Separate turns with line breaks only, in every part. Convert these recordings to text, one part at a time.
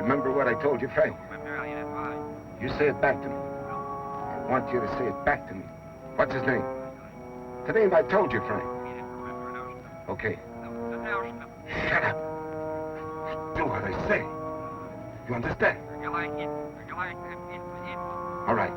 Remember what I told you, Frank? You say it back to me. I want you to say it back to me. What's his name? The name I told you, Frank. Okay. Shut up. Do what I say. You understand? All right.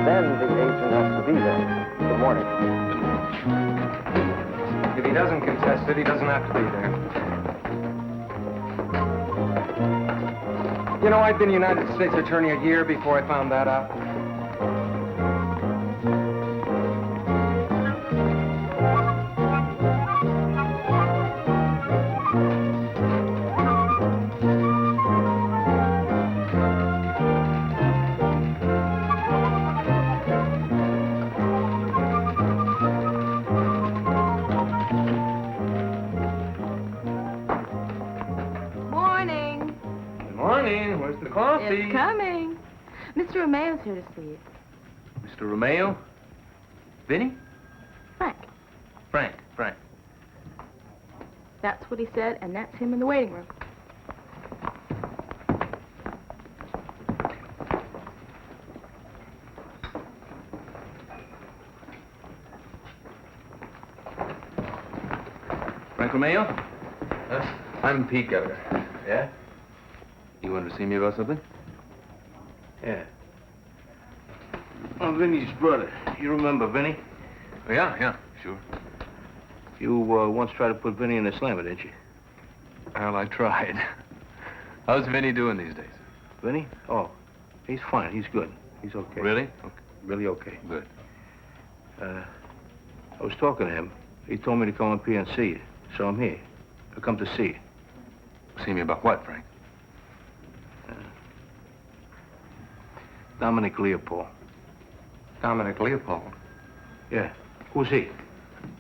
Then the agent has to be there. Good morning.
If he doesn't contest it, he doesn't have to be there. You know, I'd been United States Attorney a year before I found that out.
It's coming. Mr. Romeo's here to see you.
Mr. Romeo? Vinnie?
Frank.
Frank.
That's what he said, and that's him in the waiting room.
Frank Romeo? I'm Pete Gilbert. Yeah? You wanted to see me about something?
Yeah. I'm Vinnie's brother. You remember Vinnie?
Oh, yeah, sure.
You once tried to put Vinnie in a slammer, didn't you?
Well, I tried. How's Vinnie doing these days?
Vinnie? Oh, he's fine. He's good. He's okay.
Really? Okay.
Really okay.
Good.
I was talking to him. He told me to come up here and see you. So I'm here. I come to see you.
See me about what, Frank?
Dominic Leopold.
Dominic Leopold?
Yeah. Who's he?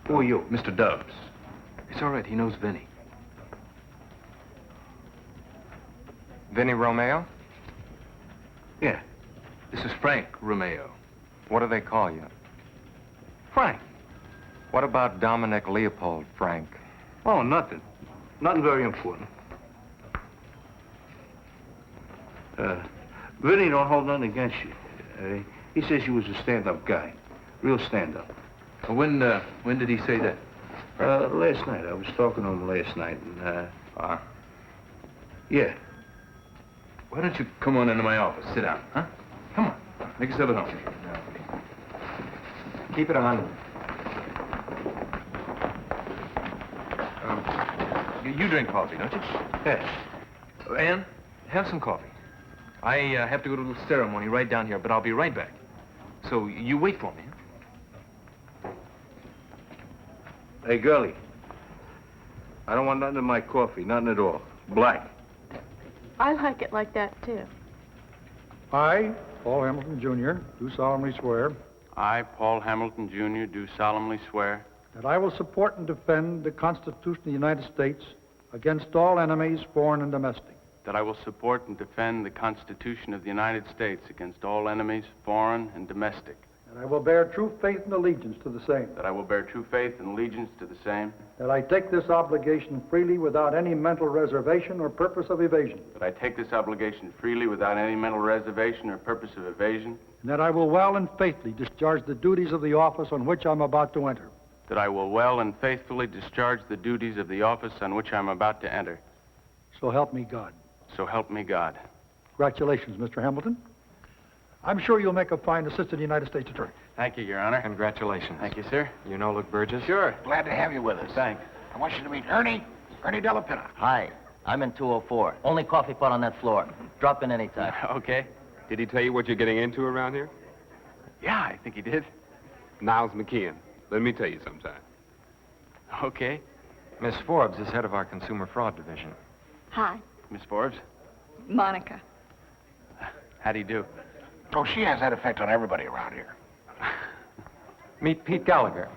Who are you?
Mr. Dubs. It's all right. He knows Vinnie. Vinnie Romeo?
Yeah.
This is Frank Romeo.
What do they call you?
Frank.
What about Dominic Leopold, Frank?
Oh, nothing. Nothing very important. Vinnie don't hold nothing against you. He says you was a stand-up guy. Real stand-up.
When did he say that?
Last night. I was talking to him last night, and, yeah.
Why don't you come on into my office? Sit down, huh? Come on. Make yourself at home. Keep it on. You drink coffee, don't you?
Yes.
Ann, have some coffee. I have to go to a little ceremony right down here, but I'll be right back. So you wait for me. Huh?
Hey, girlie. I don't want nothing in my coffee, nothing at all. Black.
I like it like that, too.
I, Paul Hamilton, Jr., do solemnly swear.
I, Paul Hamilton, Jr., do solemnly swear
that I will support and defend the Constitution of the United States against all enemies, foreign and domestic.
That I will support and defend the Constitution of the United States against all enemies, foreign and domestic.
That I will bear true faith and allegiance to the same.
That I will bear true faith and allegiance to the same.
That I take this obligation freely without any mental reservation or purpose of evasion.
That I take this obligation freely without any mental reservation or purpose of evasion.
And that I will well and faithfully discharge the duties of the office on which I'm about to enter.
That I will well and faithfully discharge the duties of the office on which I'm about to enter.
So help me God.
So help me God.
Congratulations, Mr. Hamilton. I'm sure you'll make a fine assistant United States attorney.
Thank you, Your Honor.
Congratulations.
Thank you, sir.
You know Luke Burgess?
Sure.
Glad to have you with us.
Thanks.
I want you to meet Ernie Della Pinna.
Hi, I'm in 204. Only coffee pot on that floor. Drop in anytime.
Okay.
Did he tell you what you're getting into around here?
Yeah, I think he did.
Niles McKeon. Let me tell you sometime.
Okay.
Miss Forbes is head of our consumer fraud division.
Hi,
Miss Forbes,
Monica.
how do you do?
Oh, she has that effect on everybody around here.
Meet Pete Gallagher.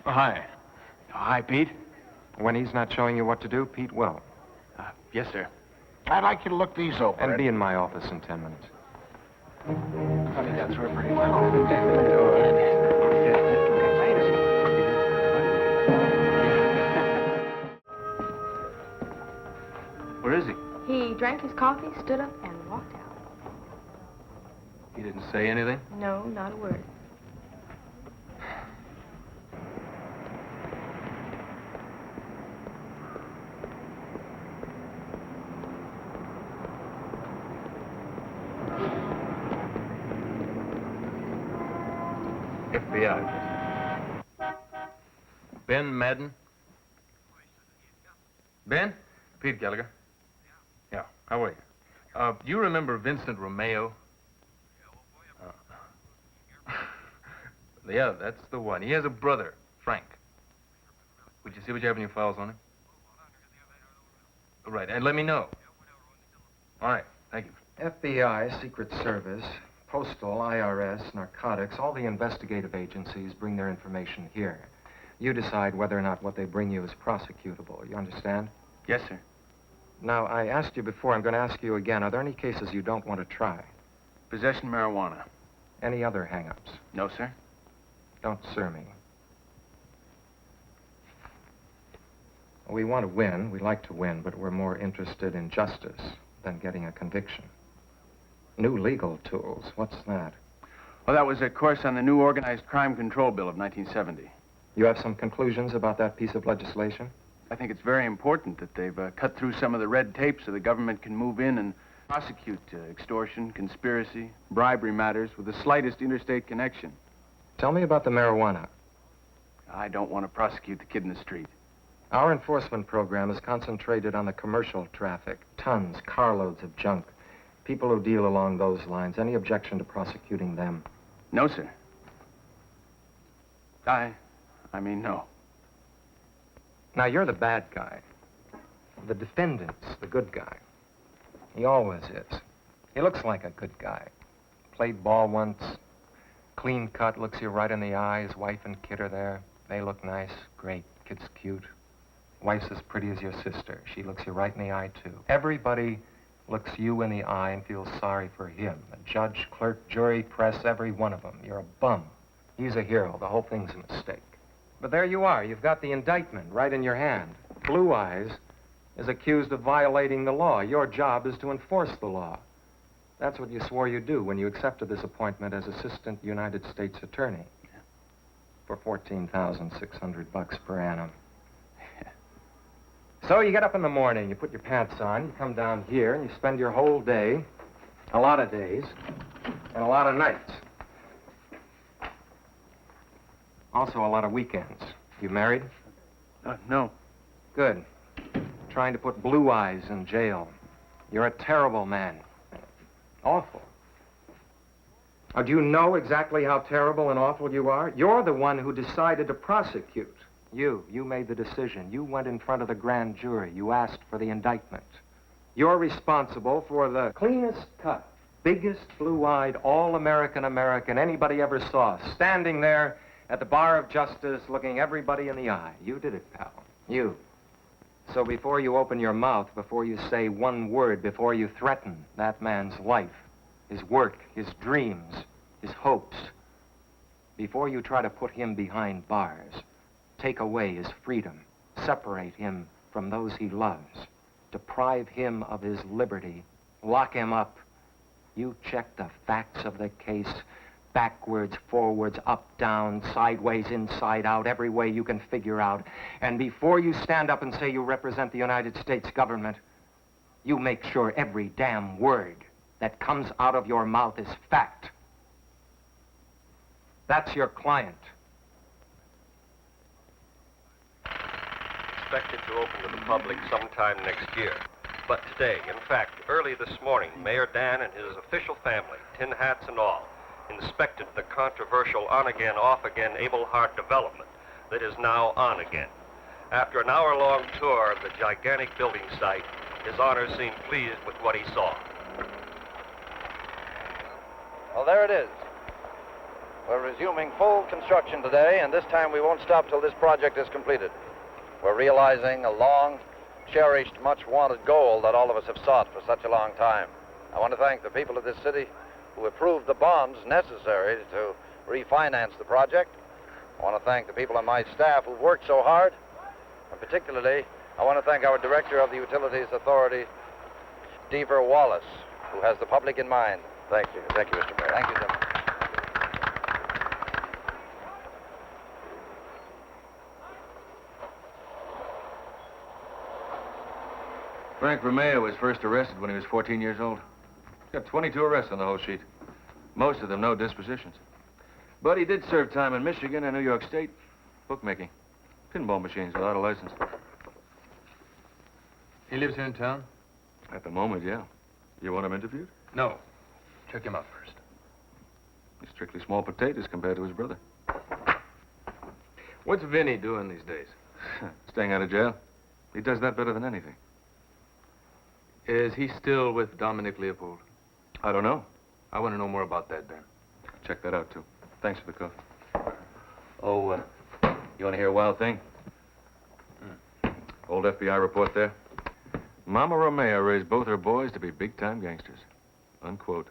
Oh, hi. Oh, hi, Pete.
When he's not showing you what to do, Pete will.
Yes, sir.
I'd like you to look these over.
And be in my office in 10 minutes.
I think that's her pretty well.
Where is he?
He drank his coffee, stood up, and walked out.
He didn't say anything?
No, not a word.
FBI. Ben Madden? Ben? Pete Gallagher. Yeah, how are you? Do you remember Vincent Romeo? Yeah, that's the one. He has a brother, Frank. Would you see what you have in your files on him? Right, and let me know. All right, thank you.
FBI, Secret Service, Postal, IRS, narcotics, all the investigative agencies bring their information here. You decide whether or not what they bring you is prosecutable. You understand?
Yes, sir.
Now, I asked you before, I'm going to ask you again. Are there any cases you don't want to try?
Possession marijuana.
Any other hang-ups?
No, sir.
Don't sir me. We want to win. We like to win, but we're more interested in justice than getting a conviction. New legal tools. What's that?
Well, that was a course on the new Organized Crime Control Bill of 1970.
You have some conclusions about that piece of legislation?
I think it's very important that they've cut through some of the red tape so the government can move in and prosecute extortion, conspiracy, bribery matters with the slightest interstate connection.
Tell me about the marijuana.
I don't want to prosecute the kid in the street.
Our enforcement program is concentrated on the commercial traffic. Tons, carloads of junk. People who deal along those lines. Any objection to prosecuting them?
No, sir. I mean, no.
Now, you're the bad guy. The defendant's the good guy. He always is. He looks like a good guy. Played ball once. Clean cut, looks you right in the eye. His wife and kid are there. They look nice. Great. Kid's cute. Wife's as pretty as your sister. She looks you right in the eye, too. Everybody looks you in the eye and feels sorry for him. The judge, clerk, jury, press, every one of them. You're a bum. He's a hero. The whole thing's a mistake. But there you are. You've got the indictment right in your hand. Blue Eyes is accused of violating the law. Your job is to enforce the law. That's what you swore you'd do when you accepted this appointment as Assistant United States Attorney for $14,600 per annum. So you get up in the morning, you put your pants on, you come down here, and you spend your whole day, a lot of days, and a lot of nights. Also a lot of weekends. You married?
No.
Good. Trying to put Blue Eyes in jail. You're a terrible man. Awful. Now, do you know exactly how terrible and awful you are? You're the one who decided to prosecute. You made the decision. You went in front of the grand jury. You asked for the indictment. You're responsible for the cleanest cut, biggest blue-eyed, all-American American anybody ever saw, standing there At the bar of justice, looking everybody in the eye. You did it, pal. You. So before you open your mouth, before you say one word, before you threaten that man's life, his work, his dreams, his hopes, before you try to put him behind bars, take away his freedom, separate him from those he loves, deprive him of his liberty, lock him up, you check the facts of the case, backwards, forwards, up, down, sideways, inside out, every way you can figure out. And before you stand up and say you represent the United States government, you make sure every damn word that comes out of your mouth is fact. That's your client.
Expected to open to the public sometime next year. But today, in fact, early this morning, Mayor Dan and his official family, tin hats and all, inspected the controversial on-again, off-again Able Heart development that is now on again. After an hour-long tour of the gigantic building site, His Honor seemed pleased with what he saw.
Well, there it is. We're resuming full construction today, and this time we won't stop till this project is completed. We're realizing a long-cherished, much-wanted goal that all of us have sought for such a long time. I want to thank the people of this city who approved the bonds necessary to refinance the project. I want to thank the people on my staff who've worked so hard, and particularly, I want to thank our Director of the Utilities Authority, Deaver Wallace, who has the public in mind. Thank you. Thank you, Mr. Mayor. Thank you, gentlemen.
Frank Romeo was first arrested when he was 14 years old. Got 22 arrests on the whole sheet. Most of them no dispositions. But he did serve time in Michigan and New York State. Bookmaking. Pinball machines without a license.
He lives here in town?
At the moment, yeah. You want him interviewed?
No. Check him out first.
He's strictly small potatoes compared to his brother.
What's Vinnie doing these days?
Staying out of jail. He does that better than anything.
Is he still with Dominic Leopold?
I don't know.
I want to know more about that, Ben.
Check that out, too. Thanks for the coffee. Oh, you want to hear a wild thing? Old FBI report there. Mama Romeo raised both her boys to be big-time gangsters. Unquote.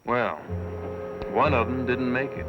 Well, one of them didn't make it.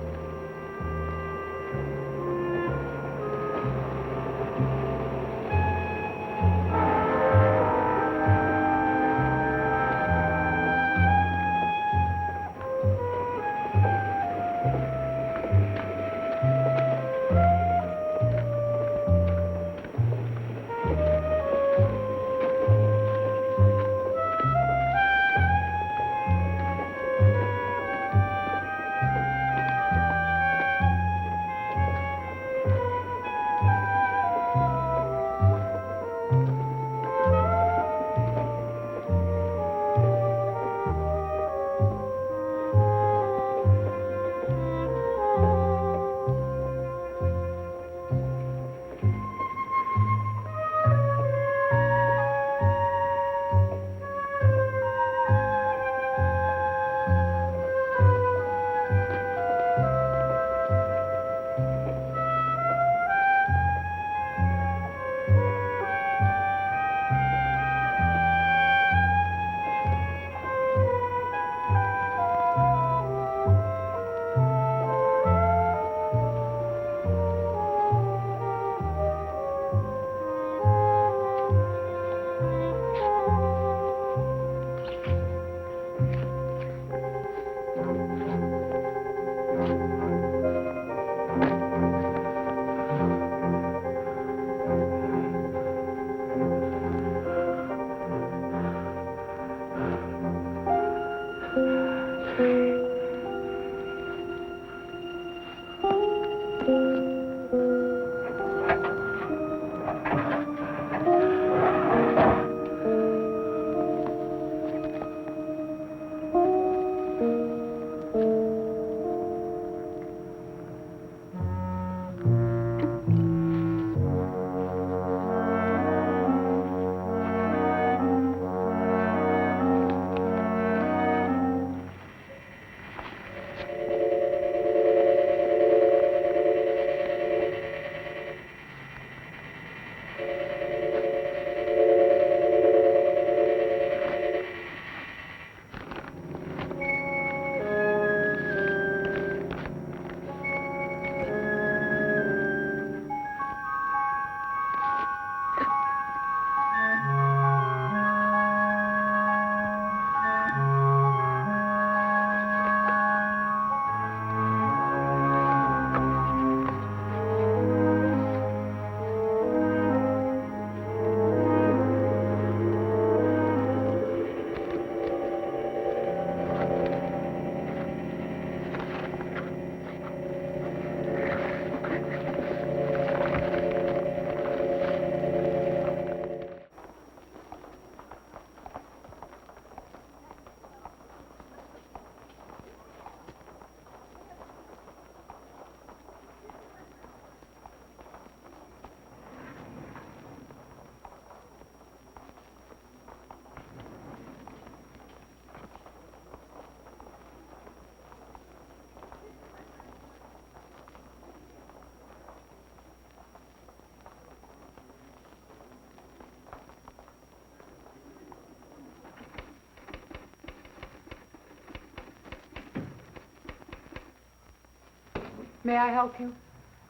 May I help you?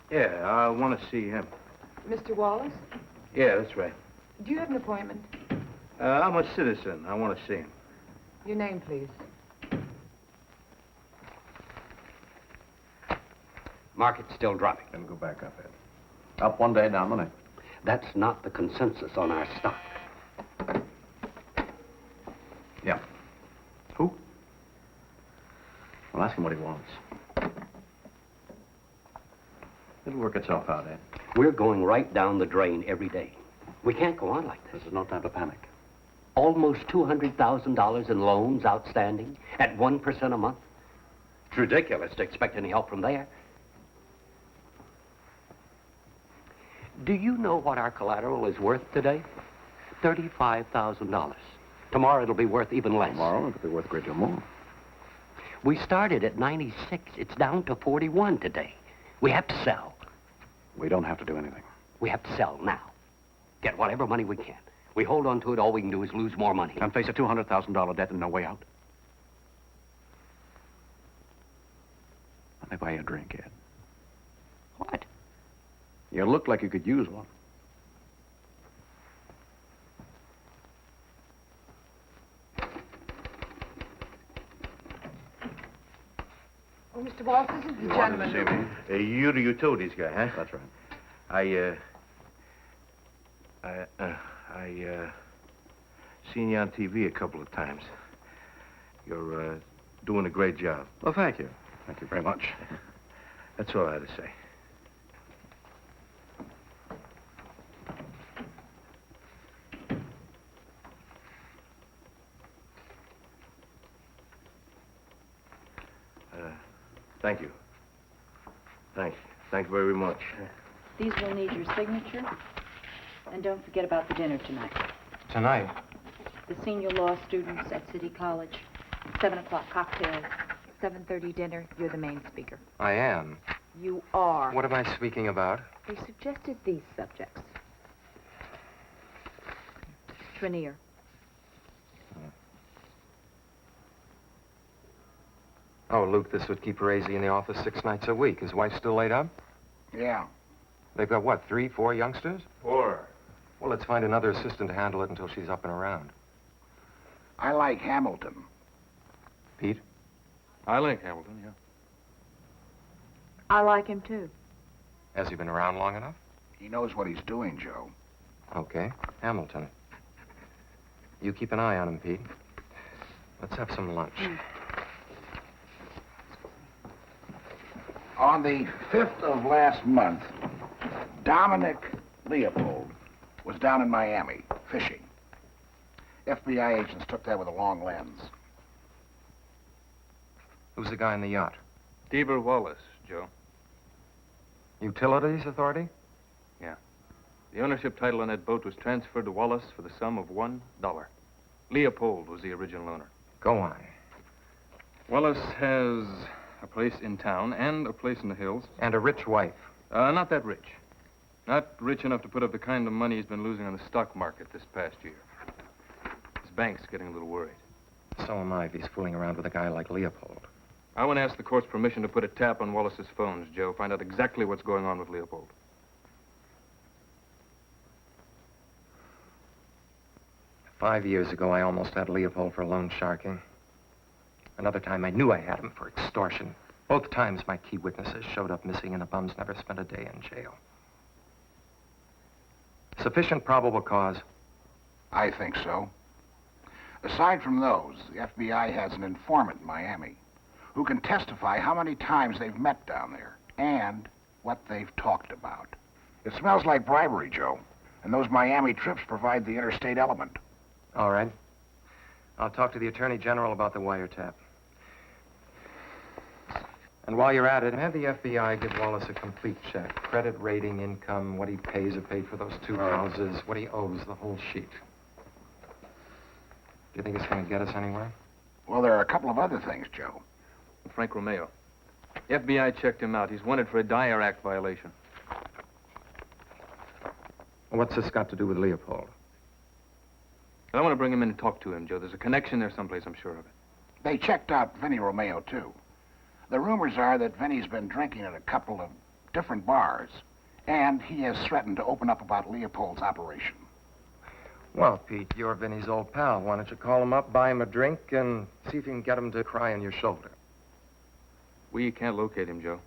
Yeah, I want to see him.
Mr. Wallace?
Yeah, that's right.
Do you have an appointment?
I'm a citizen. I want to see him.
Your name, please.
Market's still dropping.
Then go back up, Ed. Up one day, down the next.
That's not the consensus on our stock.
Yeah. Who? Well, ask him what he wants. It'll work itself out, Ed.
We're going right down the drain every day. We can't go on like this.
This is no time to panic.
Almost $200,000 in loans outstanding at 1% a month. It's ridiculous to expect any help from there. Do you know what our collateral is worth today? $35,000. Tomorrow it'll be worth even less.
Tomorrow it'll be worth a great deal more.
We started at 96. It's down to 41 today. We have to sell.
We don't have to do anything.
We have to sell now. Get whatever money we can. We hold on to it, all we can do is lose more money.
And face a $200,000 debt and no way out. Let me buy you a drink, Ed.
What?
You look like you could use one.
Oh, Mr. Wallace, this is the gentleman.
You wanted to see me? You're the utilities guy, huh?
That's right.
I seen you on TV a couple of times. You're, doing a great job.
Well, thank you. Thank you very much.
That's all I had to say. Thank you. Thank you very much.
These will need your signature. And don't forget about the dinner tonight.
Tonight?
The senior law students at City College. 7 o'clock cocktails. 7:30 dinner. You're the main speaker.
I am.
You are.
What am I speaking about?
They suggested these subjects. Triner.
Oh, Luke, this would keep Raisy in the office 6 nights a week. His wife's still laid up?
Yeah.
They've got, what, 3, 4 youngsters?
4.
Well, let's find another assistant to handle it until she's up and around.
I like Hamilton.
Pete?
I like Hamilton, yeah.
I like him, too.
Has he been around long enough?
He knows what he's doing, Joe.
Okay. Hamilton. You keep an eye on him, Pete. Let's have some lunch.
On the 5th of last month, Dominic Leopold was down in Miami, fishing. FBI agents took that with a long lens.
Who's the guy in the yacht?
Deaver Wallace, Joe.
Utilities Authority?
Yeah. The ownership title on that boat was transferred to Wallace for the sum of $1. Leopold was the original owner.
Go on.
Wallace has a place in town and a place in the hills.
And a rich wife.
Not that rich. Not rich enough to put up the kind of money he's been losing on the stock market this past year. His bank's getting a little worried.
So am I if he's fooling around with a guy like Leopold.
I want to ask the court's permission to put a tap on Wallace's phones, Joe. Find out exactly what's going on with Leopold.
Five years ago, I almost had Leopold for loan sharking. Another time, I knew I had him for extortion. Both times, my key witnesses showed up missing, and the bums never spent a day in jail. Sufficient probable cause?
I think so. Aside from those, the FBI has an informant in Miami who can testify how many times they've met down there and what they've talked about. It smells like bribery, Joe, and those Miami trips provide the interstate element.
All right. I'll talk to the Attorney General about the wiretap. And while you're at it, have the FBI give Wallace a complete check. Credit rating, income, what he pays or paid for those 2 houses, what he owes, the whole sheet. Do you think it's going to get us anywhere?
Well, there are a couple of other things, Joe.
Frank Romeo. FBI checked him out. He's wanted for a Dyer Act violation.
What's this got to do with Leopold?
I want to bring him in and talk to him, Joe. There's a connection there someplace, I'm sure of it.
They checked out Vinnie Romeo, too.
The rumors are that Vinnie's been drinking at a couple of different bars, and he has threatened to open up about Leopold's operation.
Well, Pete, you're Vinnie's old pal. Why don't you call him up, buy him a drink, and see if you can get him to cry on your shoulder?
We can't locate him, Joe.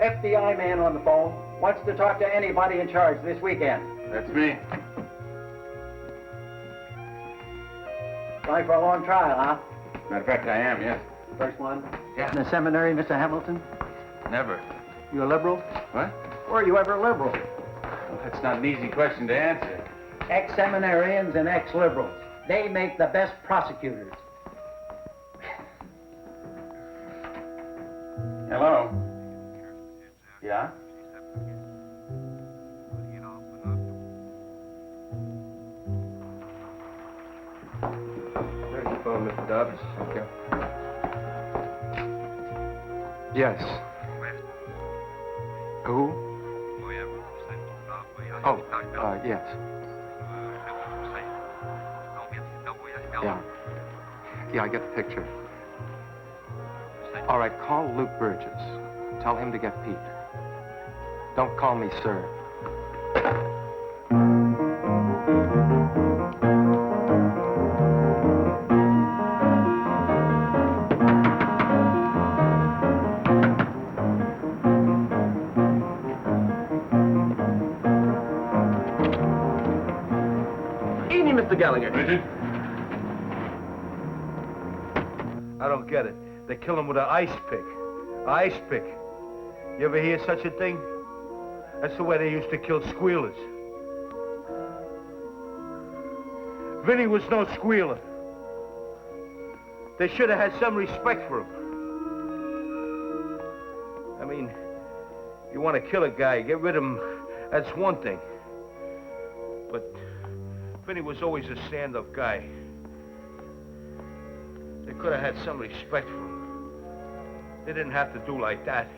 FBI man on the phone. Wants to talk to anybody in charge this weekend.
That's me.
Going for a long trial, huh?
Matter of fact, I am, yes.
First one?
Yeah.
In the seminary, Mr. Hamilton?
Never.
You a liberal?
What?
Were you ever liberal?
Well, that's not an easy question to answer.
Ex-seminarians and ex-liberals. They make the best prosecutors.
Hello? Yeah?
There's your phone, Mr. Dobbs. Thank you. Yes. Who? Oh, yes. Yeah. Yeah, I get the picture. All right, call Luke Burgess. Tell him to get Pete. Don't call me sir.
Evening, Mr. Gallagher.
Richard?
I don't get it. They kill him with an ice pick. Ice pick. You ever hear such a thing? That's the way they used to kill squealers. Vinnie was no squealer. They should have had some respect for him. I mean, you want to kill a guy, get rid of him, that's one thing. But Vinnie was always a stand-up guy. They could have had some respect for him. They didn't have to do like that.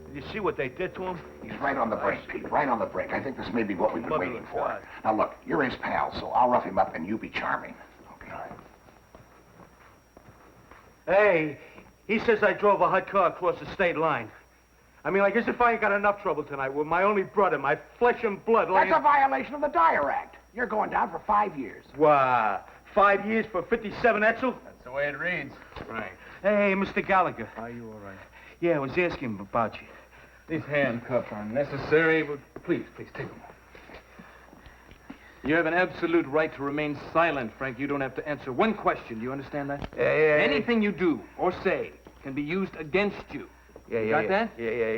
Did you see what they did to him?
He's right on the break, Pete, right on the break. I think this may be what we've been waiting for. Now, look, you're his pal, so I'll rough him up and you be charming. Okay.
Hey, he says I drove a hot car across the state line. I mean, like as if I ain't got enough trouble tonight with my only brother, my flesh and blood.
That's a violation of the Dyer Act. You're going down for 5 years.
Wow, 5 years for 57 Etzel?
That's the way it reads.
Right. Hey, Mr. Gallagher.
Are you all right?
Yeah, I was asking him about you.
These handcuffs are necessary, but please, take them.
You have an absolute right to remain silent, Frank. You don't have to answer one question. Do you understand that?
Yeah.
Anything you do or say can be used against you.
Yeah.
Got that?
Yeah.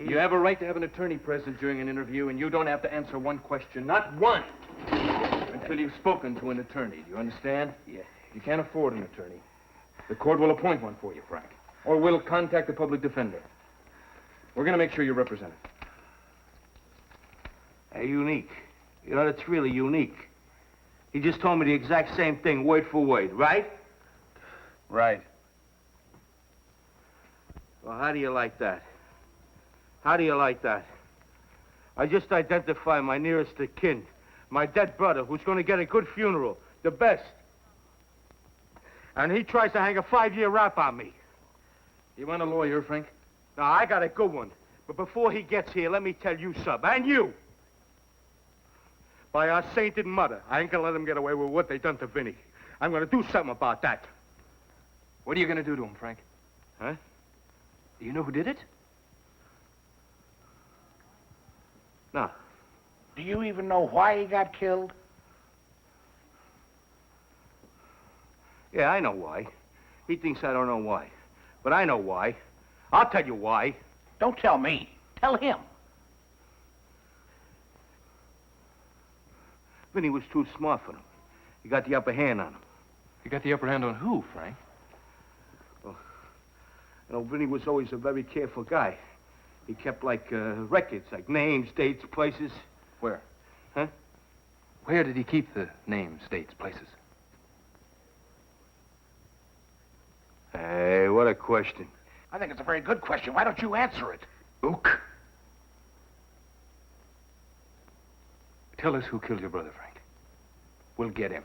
You have a right to have an attorney present during an interview, and you don't have to answer one question, not one, until you've spoken to an attorney. Do you understand?
Yeah.
You can't afford an attorney. The court will appoint one for you, Frank. Or we'll contact the public defender. We're going to make sure you're represented.
Hey, unique. You know, that's really unique. He just told me the exact same thing, word for word, right?
Right.
Well, how do you like that? How do you like that? I just identified my nearest of kin, my dead brother, who's going to get a good funeral, the best. And he tries to hang a 5-year rap on me.
You want a lawyer, Frank?
No, I got a good one. But before he gets here, let me tell you, Sub, and you. By our sainted mother, I ain't gonna let them get away with what they done to Vinnie. I'm gonna do something about that.
What are you gonna do to him, Frank?
Huh?
Do you know who did it?
No.
Do you even know why he got killed?
Yeah, I know why. He thinks I don't know why. But I know why. I'll tell you why.
Don't tell me. Tell him.
Vinnie was too smart for him. He got the upper hand on him.
You got the upper hand on who, Frank?
Well, you know, Vinnie was always a very careful guy. He kept, like, records, like names, dates, places.
Where?
Huh?
Where did he keep the names, dates, places?
Hey, what a question.
I think it's a very good question. Why don't you answer it?
Ook. Tell us who killed your brother, Frank. We'll get him.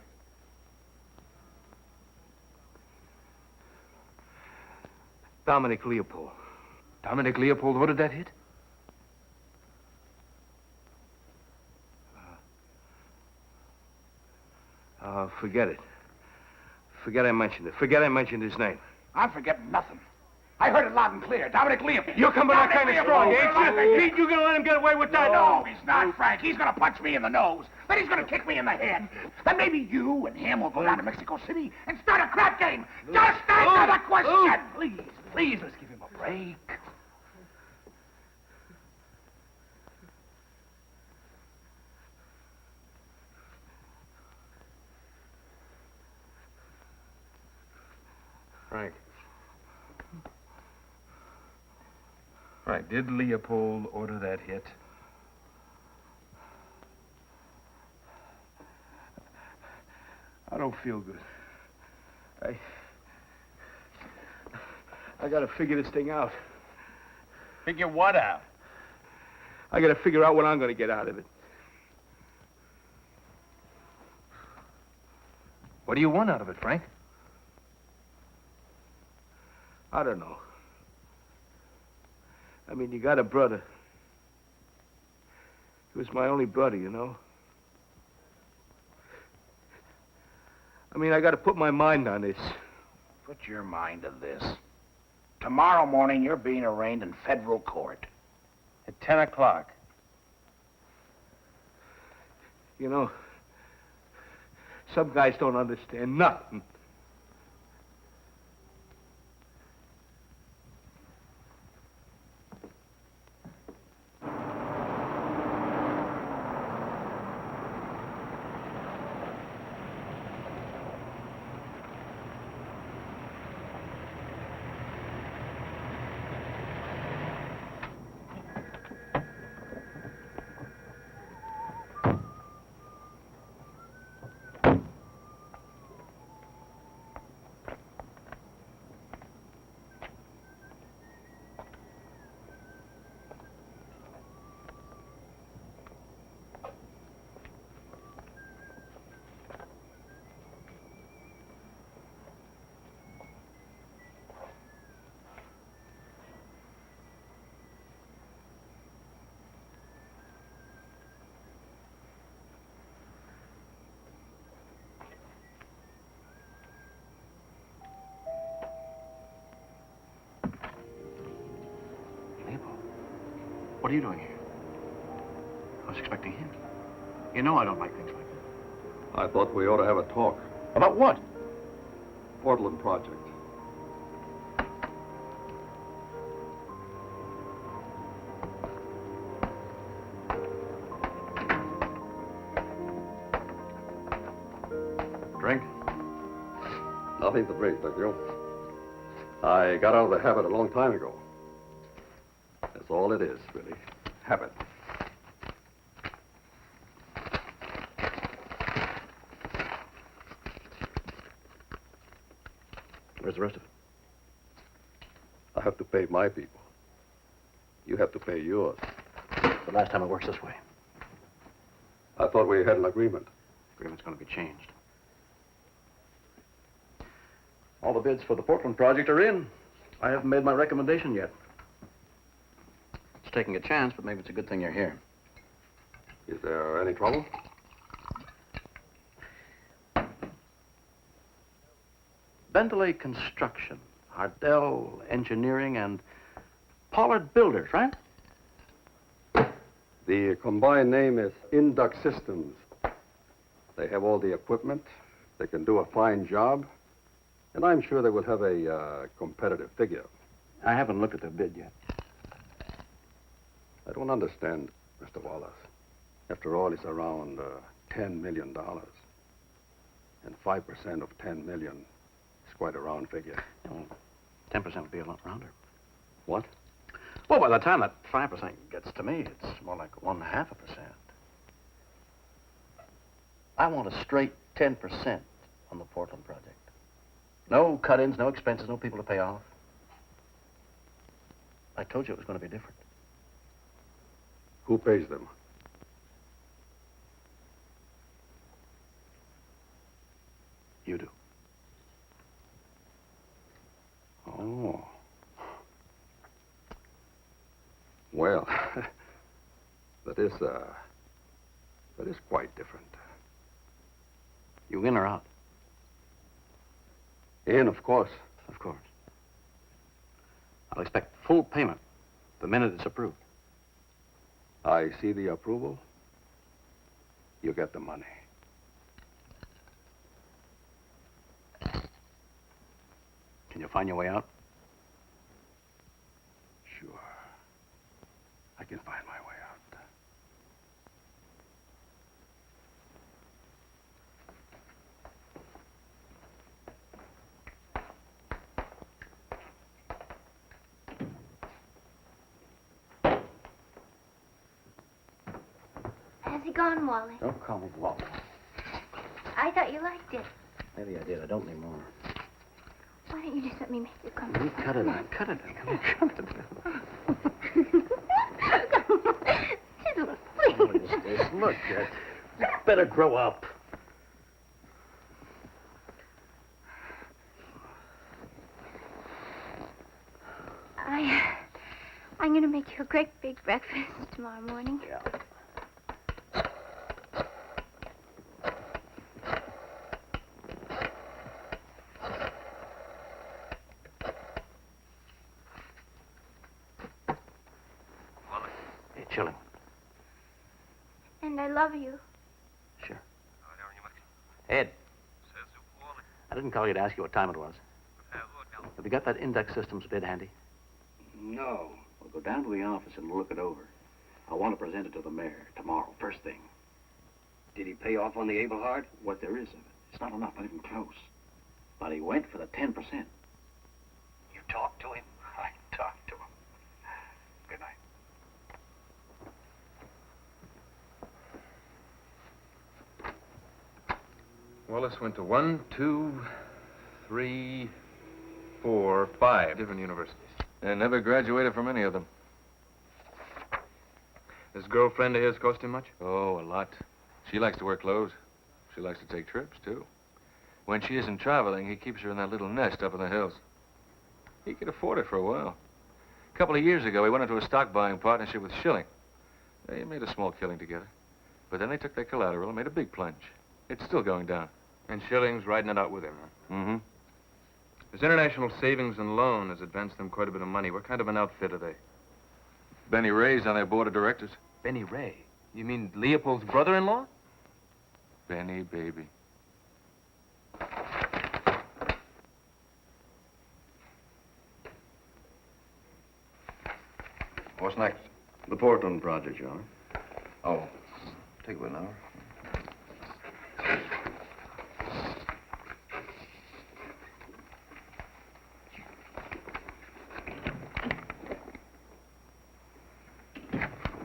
Dominic Leopold.
Dominic Leopold ordered that hit?
Forget it. Forget I mentioned it. Forget I mentioned his name.
I'm forgetting nothing. I heard it loud and clear. Dominic Leopold.
You're coming out kind of strong, ain't you?
Ain't
You gonna let him get away with that?
No, he's not, Frank. He's gonna punch me in the nose. Then he's gonna kick me in the head. Then maybe you and him will go down to Mexico City and start a crap game. Just answer the question.
Please, let's give him a break.
Frank, did Leopold order that hit?
I don't feel good. I gotta figure this thing out.
Figure what out?
I gotta figure out what I'm gonna get out of it.
What do you want out of it, Frank?
I don't know. I mean, you got a brother. He was my only brother, you know. I mean, I got to put my mind on this.
Put your mind to this. Tomorrow morning, you're being arraigned in federal court.
At 10 o'clock.
You know, some guys don't understand nothing.
What are you doing here? I was expecting him. You know I don't like things like that.
I thought we ought to have a talk.
About what?
Portland project.
Drink?
Nothing to drink, thank you. I got out of the habit a long time ago. That's all it is, really. Habit.
Where's the rest of it?
I have to pay my people. You have to pay yours.
The last time it works this way.
I thought we had an agreement.
Agreement's going to be changed.
All the bids for the Portland project are in. I haven't made my recommendation yet.
It's taking a chance, but maybe it's a good thing you're here.
Is there any trouble?
Bendeley Construction, Hardell Engineering, and Pollard Builders, right?
The combined name is Induct Systems. They have all the equipment. They can do a fine job. And I'm sure they will have a competitive figure.
I haven't looked at the bid yet.
I don't understand, Mr. Wallace. After all, it's around $10 million. And 5% of $10 million is quite a round figure.
Well, 10% would be a lot rounder.
What?
Well, by the time that 5% gets to me, it's more like 1/2%. I want a straight 10% on the Portland project. No cut-ins, no expenses, no people to pay off. I told you it was going to be different.
Who pays them?
You do.
Oh. Well, that is quite different.
You in or out?
In, of course.
Of course. I'll expect full payment the minute it's approved.
I see the approval. You get the money.
Can you find your way out?
Sure. I can find my way out.
How's it gone, Wally?
Don't call me Wally.
I thought you liked it.
Maybe I did. I don't anymore.
Why don't you just let me make you come?
You cut it out. Cut it out. Cut it out. What is this? Look, you better grow up.
I'm going to make you a great big breakfast tomorrow morning.
Yeah. Hey, chilling.
And I love you.
Sure. Ed. I didn't call you to ask you what time it was. Have you got that Index Systems bid handy?
No. We'll go down to the office and look it over. I want to present it to the mayor tomorrow, first thing. Did he pay off on the Abelhard? What there is of it. It's not enough, not even close. But he went for the 10%. You talked to him? I talked to him. Good night.
Wallace went to 1, 2, 3, 4, 5 different universities. And never graduated from any of them. This girlfriend of his cost him much? Oh, a lot. She likes to wear clothes. She likes to take trips, too. When she isn't traveling, he keeps her in that little nest up in the hills. He could afford it for a while. A couple of years ago, he went into a stock buying partnership with Schilling. They made a small killing together. But then they took their collateral and made a big plunge. It's still going down. And Schilling's riding it out with him, huh? Mm-hmm. His International Savings and Loan has advanced them quite a bit of money. What kind of an outfit are they? Benny Ray's on their board of directors. Benny Ray? You mean Leopold's brother-in-law? Benny, baby.
What's next?
The Portland project, Your Honor.
Oh, take about an hour.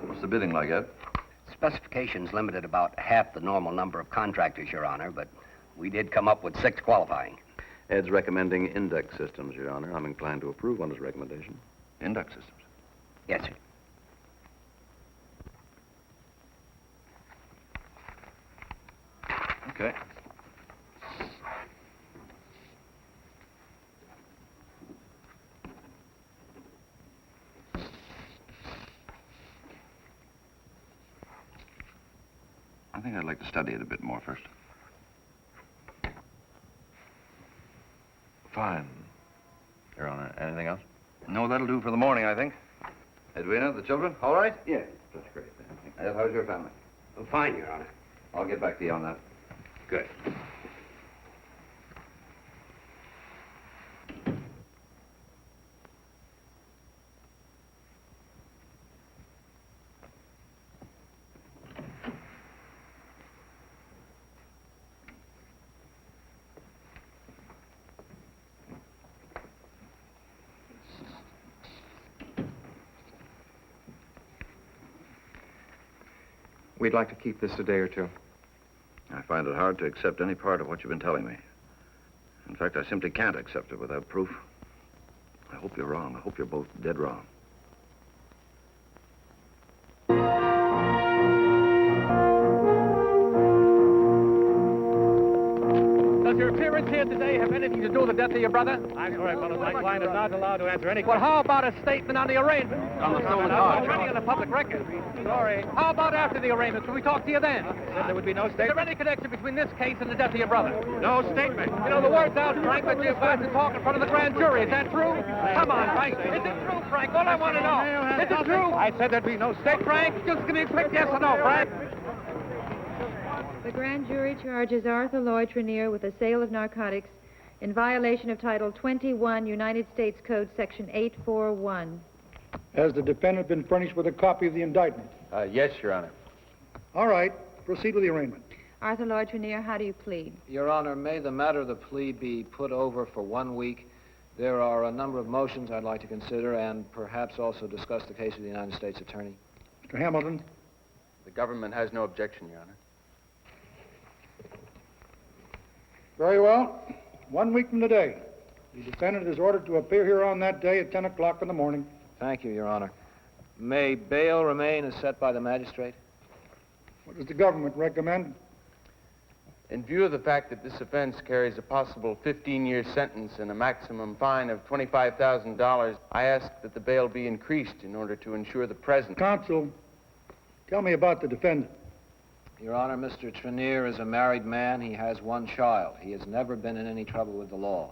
What's the bidding like, Ed?
Specifications limited about half the normal number of contractors, Your Honor, but we did come up with 6 qualifying.
Ed's recommending Index Systems, Your Honor. I'm inclined to approve on his recommendation.
Index Systems?
Yes, sir.
Okay. think I'd like to study it a bit more first.
Fine.
Your Honor, anything else? No, that'll do for the morning, I think. Edwina, the children, all right?
Yes, that's great.
How's your family?
Oh, fine, Your Honor.
I'll get back to you on that.
Good.
We'd like to keep this a day or two.
I find it hard to accept any part of what you've been telling me. In fact, I simply can't accept it without proof. I hope you're wrong. I hope you're both dead wrong.
Does your appearance here today have anything to do with the death of your brother?
I'm sorry, fellas. My client is not allowed to answer any
Well,
questions.
how about a statement on the arraignment?
On the stolen
It's
car.
already on the public record. Sorry. How about after the arraignment? Can we talk to you then?
Said there would be no
Is there
statement.
any connection between this case and the death of your brother?
No statement.
You know, the word's out, Frank, that you're about to talk in front of the grand jury. Is that true? Come on, Frank. Is it true, Frank? All I want to know. Is it true?
I said there'd be no statement.
Frank, just give me a quick yes or no, Frank.
The grand jury charges Arthur Lloyd Triner with the sale of narcotics in violation of Title 21, United States Code, Section 841.
Has the defendant been furnished with a copy of the indictment?
Yes, Your Honor.
All right. Proceed with the arraignment.
Arthur Lloyd Triner, how do you plead?
Your Honor, may the matter of the plea be put over for 1 week. There are a number of motions I'd like to consider and perhaps also discuss the case of the United States Attorney.
Mr. Hamilton.
The government has no objection, Your Honor.
Very well. 1 week from today. The defendant is ordered to appear here on that day at 10 o'clock in the morning.
Thank you, Your Honor. May bail remain as set by the magistrate?
What does the government recommend?
In view of the fact that this offense carries a possible 15-year sentence and a maximum fine of $25,000, I ask that the bail be increased in order to ensure the presence.
Counsel, tell me about the defendant.
Your Honor, Mr. Triner is a married man. He has one child. He has never been in any trouble with the law.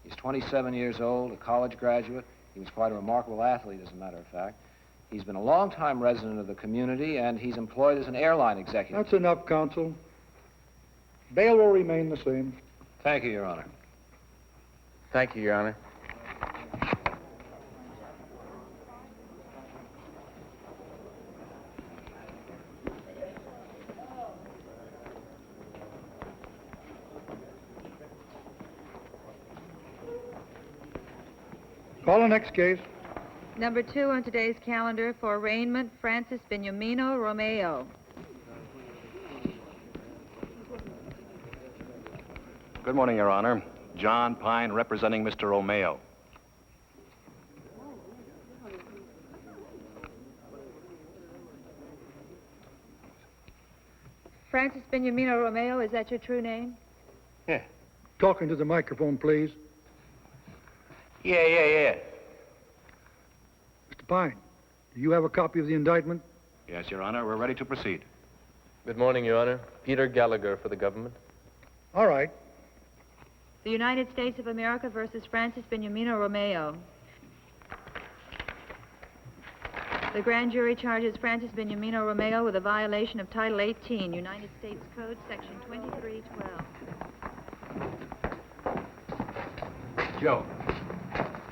He's 27 years old, a college graduate. He was quite a remarkable athlete, as a matter of fact. He's been a long-time resident of the community, and he's employed as an airline executive.
That's enough, counsel. Bail will remain the same.
Thank you, Your Honor.
Thank you, Your Honor.
Call the next case.
Number 2 on today's calendar for arraignment, Francis Beniamino Romeo.
Good morning, Your Honor. John Pine representing Mr. Romeo.
Francis Beniamino Romeo, is that your true name?
Yeah. Talking to the microphone, please.
Yeah.
Mr. Pine, do you have a copy of the indictment?
Yes, Your Honor. We're ready to proceed.
Good morning, Your Honor. Peter Gallagher for the government.
All right.
The United States of America versus Francis Beniamino Romeo. The grand jury charges Francis Beniamino Romeo with a violation of Title 18, United States Code, Section 2312.
Joe.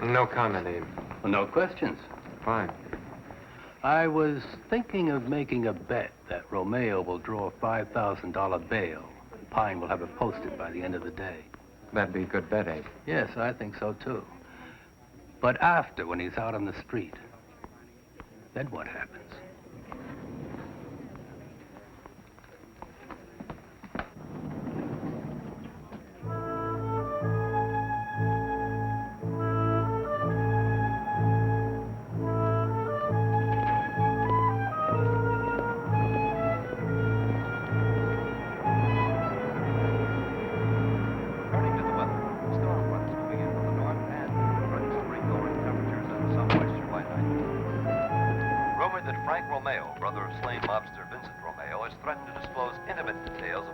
No comment, Abe.
No questions.
Fine.
I was thinking of making a bet that Romeo will draw a $5,000 bail. Pine will have it posted by the end of the day.
That'd be a good bet, Abe.
Yes, I think so, too. But after, when he's out on the street, then what happens?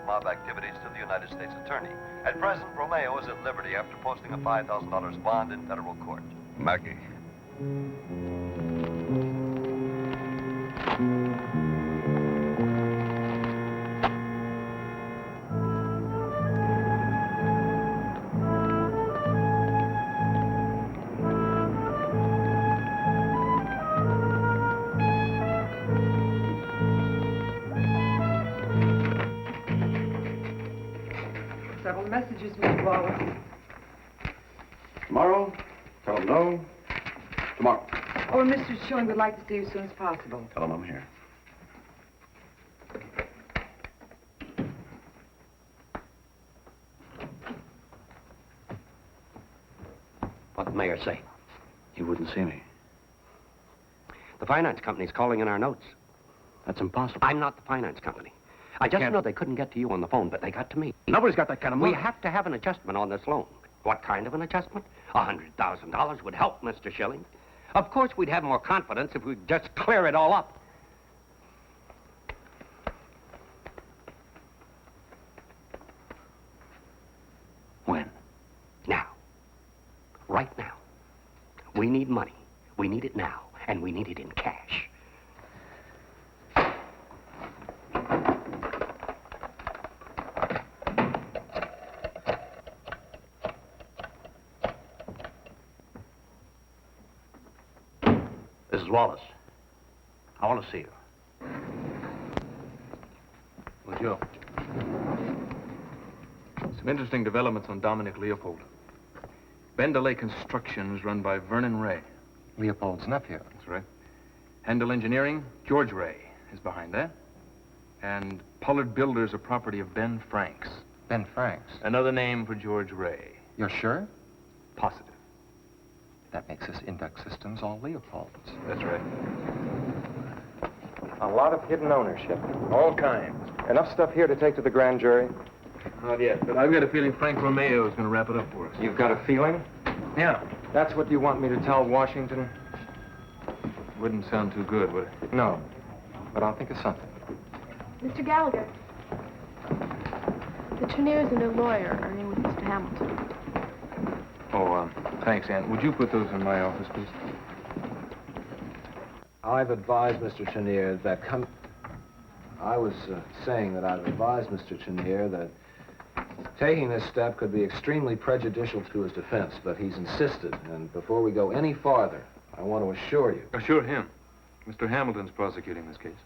mob activities to the United States Attorney. At present, Romeo is at liberty after posting a $5,000 bond in federal court.
Mackie.
Several messages, Mr. Wallace.
Tomorrow? Tell him no. Tomorrow.
Oh, and Mr. Schilling would like to see you as soon as possible.
Tell him I'm here.
What'd the mayor say? He wouldn't see me. The finance company's calling in our notes. That's impossible. I'm not the finance company. I just know they couldn't get to you on the phone, but they got to me. Nobody's got that kind of money. We have to have an adjustment on this loan. What kind of an adjustment? $100,000 would help, Mr. Schilling. Of course, we'd have more confidence if we'd just clear it all up. When? Now. Right now. We need money. We need it now, and we need it in cash. Mrs. Wallace, I want to see you.
Well, Joe. Some interesting developments on Dominic Leopold. Bendelay Construction is run by Vernon Ray.
Leopold's nephew.
That's right. Handel Engineering, George Ray is behind that. And Pollard Builders are property of Ben Franks.
Ben Franks?
Another name for George Ray.
You're sure?
Positive.
That makes us Index Systems all Leopolds.
That's right.
A lot of hidden ownership. All kinds. Enough stuff here to take to the grand jury?
Not yet, but I've got a feeling Frank Romeo is going to wrap it up for us.
You've got a feeling?
Yeah.
That's what you want me to tell Washington?
Wouldn't sound too good, would it?
No. But I'll think of something.
Mr. Gallagher, the Triniers and a lawyer are in with Mr. Hamilton.
Oh, thanks, Aunt. Would you put those in my office, please?
I've advised Mr. Trinier that I've advised Mr. Trinier that taking this step could be extremely prejudicial to his defense, but he's insisted. And before we go any farther, I want to assure you.
Assure him. Mr. Hamilton's prosecuting this case.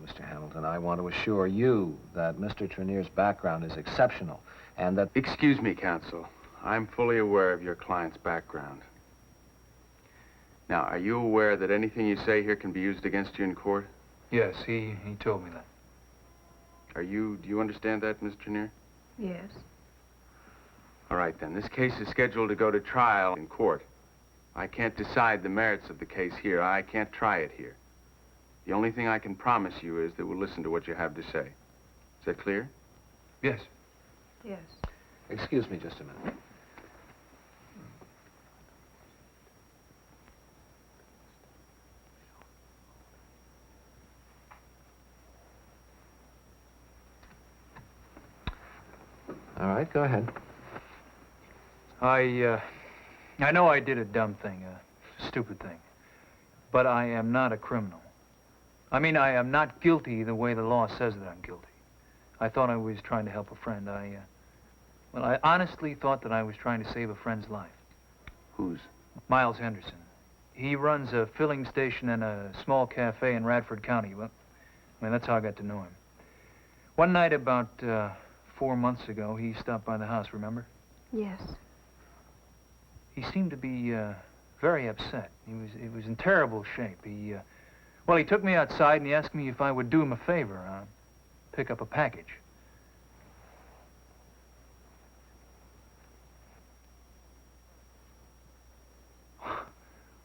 Mr. Hamilton, I want to assure you that Mr. Trinier's background is exceptional, and that...
Excuse me, counsel. I'm fully aware of your client's background. Now, are you aware that anything you say here can be used against you in court?
Yes, he told me that.
Do you understand that, Ms. Trinier?
Yes.
All right, then. This case is scheduled to go to trial in court. I can't decide the merits of the case here. I can't try it here. The only thing I can promise you is that we'll listen to what you have to say. Is that clear?
Yes.
Yes.
Excuse me just a minute. All right, go ahead.
I know I did a dumb thing, a stupid thing. But I am not a criminal. I mean, I am not guilty the way the law says that I'm guilty. I thought I was trying to help a friend. I honestly thought that I was trying to save a friend's life.
Whose?
Miles Henderson. He runs a filling station and a small cafe in Radford County. Well, that's how I got to know him. One night about 4 months ago, he stopped by the house, remember?
Yes.
He seemed to be very upset. He was in terrible shape. He took me outside and he asked me if I would do him a favor, pick up a package.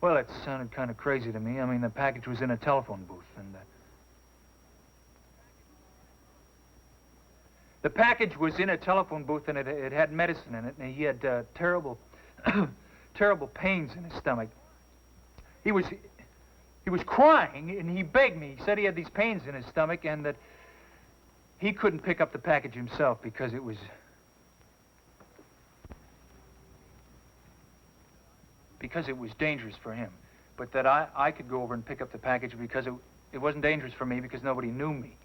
Well, it sounded kind of crazy to me. I mean, the package was in a telephone booth, and the package was in a telephone booth, and it had medicine in it, and he had terrible, terrible pains in his stomach. He was crying, and he begged me. He said he had these pains in his stomach, and that He couldn't pick up the package himself because it was... because it was dangerous for him. But that I could go over and pick up the package because it wasn't dangerous for me because nobody knew me.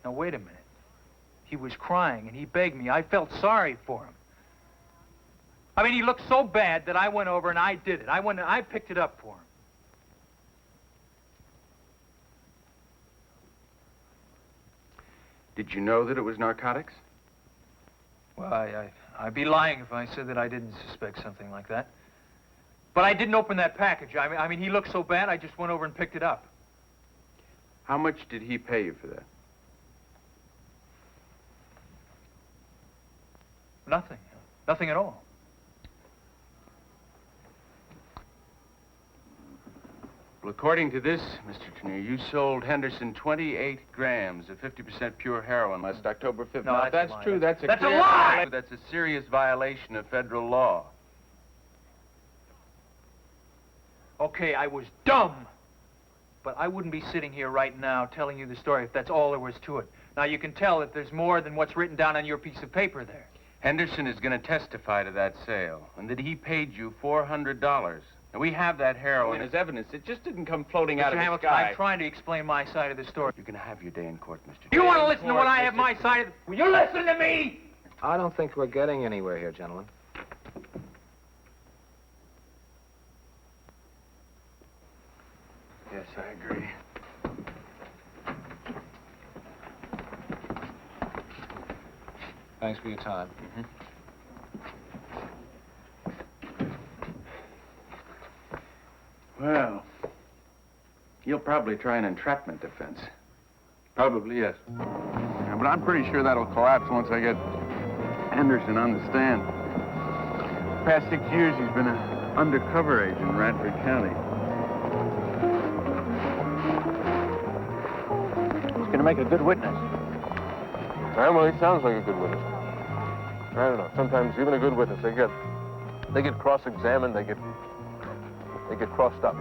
Now, wait a minute. He was crying and he begged me. I felt sorry for him. I mean, he looked so bad that I went over and I did it. I picked it up for him.
Did you know that it was narcotics?
Well, I'd be lying if I said that I didn't suspect something like that. But I didn't open that package. I mean, he looked so bad, I just went over and picked it up.
How much did he pay you for that?
Nothing. Nothing at all.
Well, according to this, Mr. Triner, you sold Henderson 28 grams of 50% pure heroin last October 5th.
No,
now, if
that's
that's
a
true,
lie.
that's a
That's a
clear
lie!
violation. That's a serious violation of federal law.
Okay, I was dumb. But I wouldn't be sitting here right now telling you the story if that's all there was to it. Now, you can tell that there's more than what's written down on your piece of paper there.
Henderson is going to testify to that sale, and that he paid you $400. And we have that heroin as evidence. It just didn't come floating out of
Mr.
the
Hamilton,
sky.
I'm trying to explain my side of the story.
You can have your day in court, Mr.
You want to listen to what I have my side of the... Will you listen to me?
I don't think we're getting anywhere here, gentlemen.
Yes, I agree.
Thanks for your time.
Well, you'll probably try an entrapment defense.
Probably, yes.
Yeah, but I'm pretty sure that'll collapse once I get Henderson on the stand. The past 6 years, he's been an undercover agent in Radford County.
He's going to make a good witness.
Well, he sounds like a good witness. I don't know. Sometimes even a good witness, they get cross-examined, they get crossed up.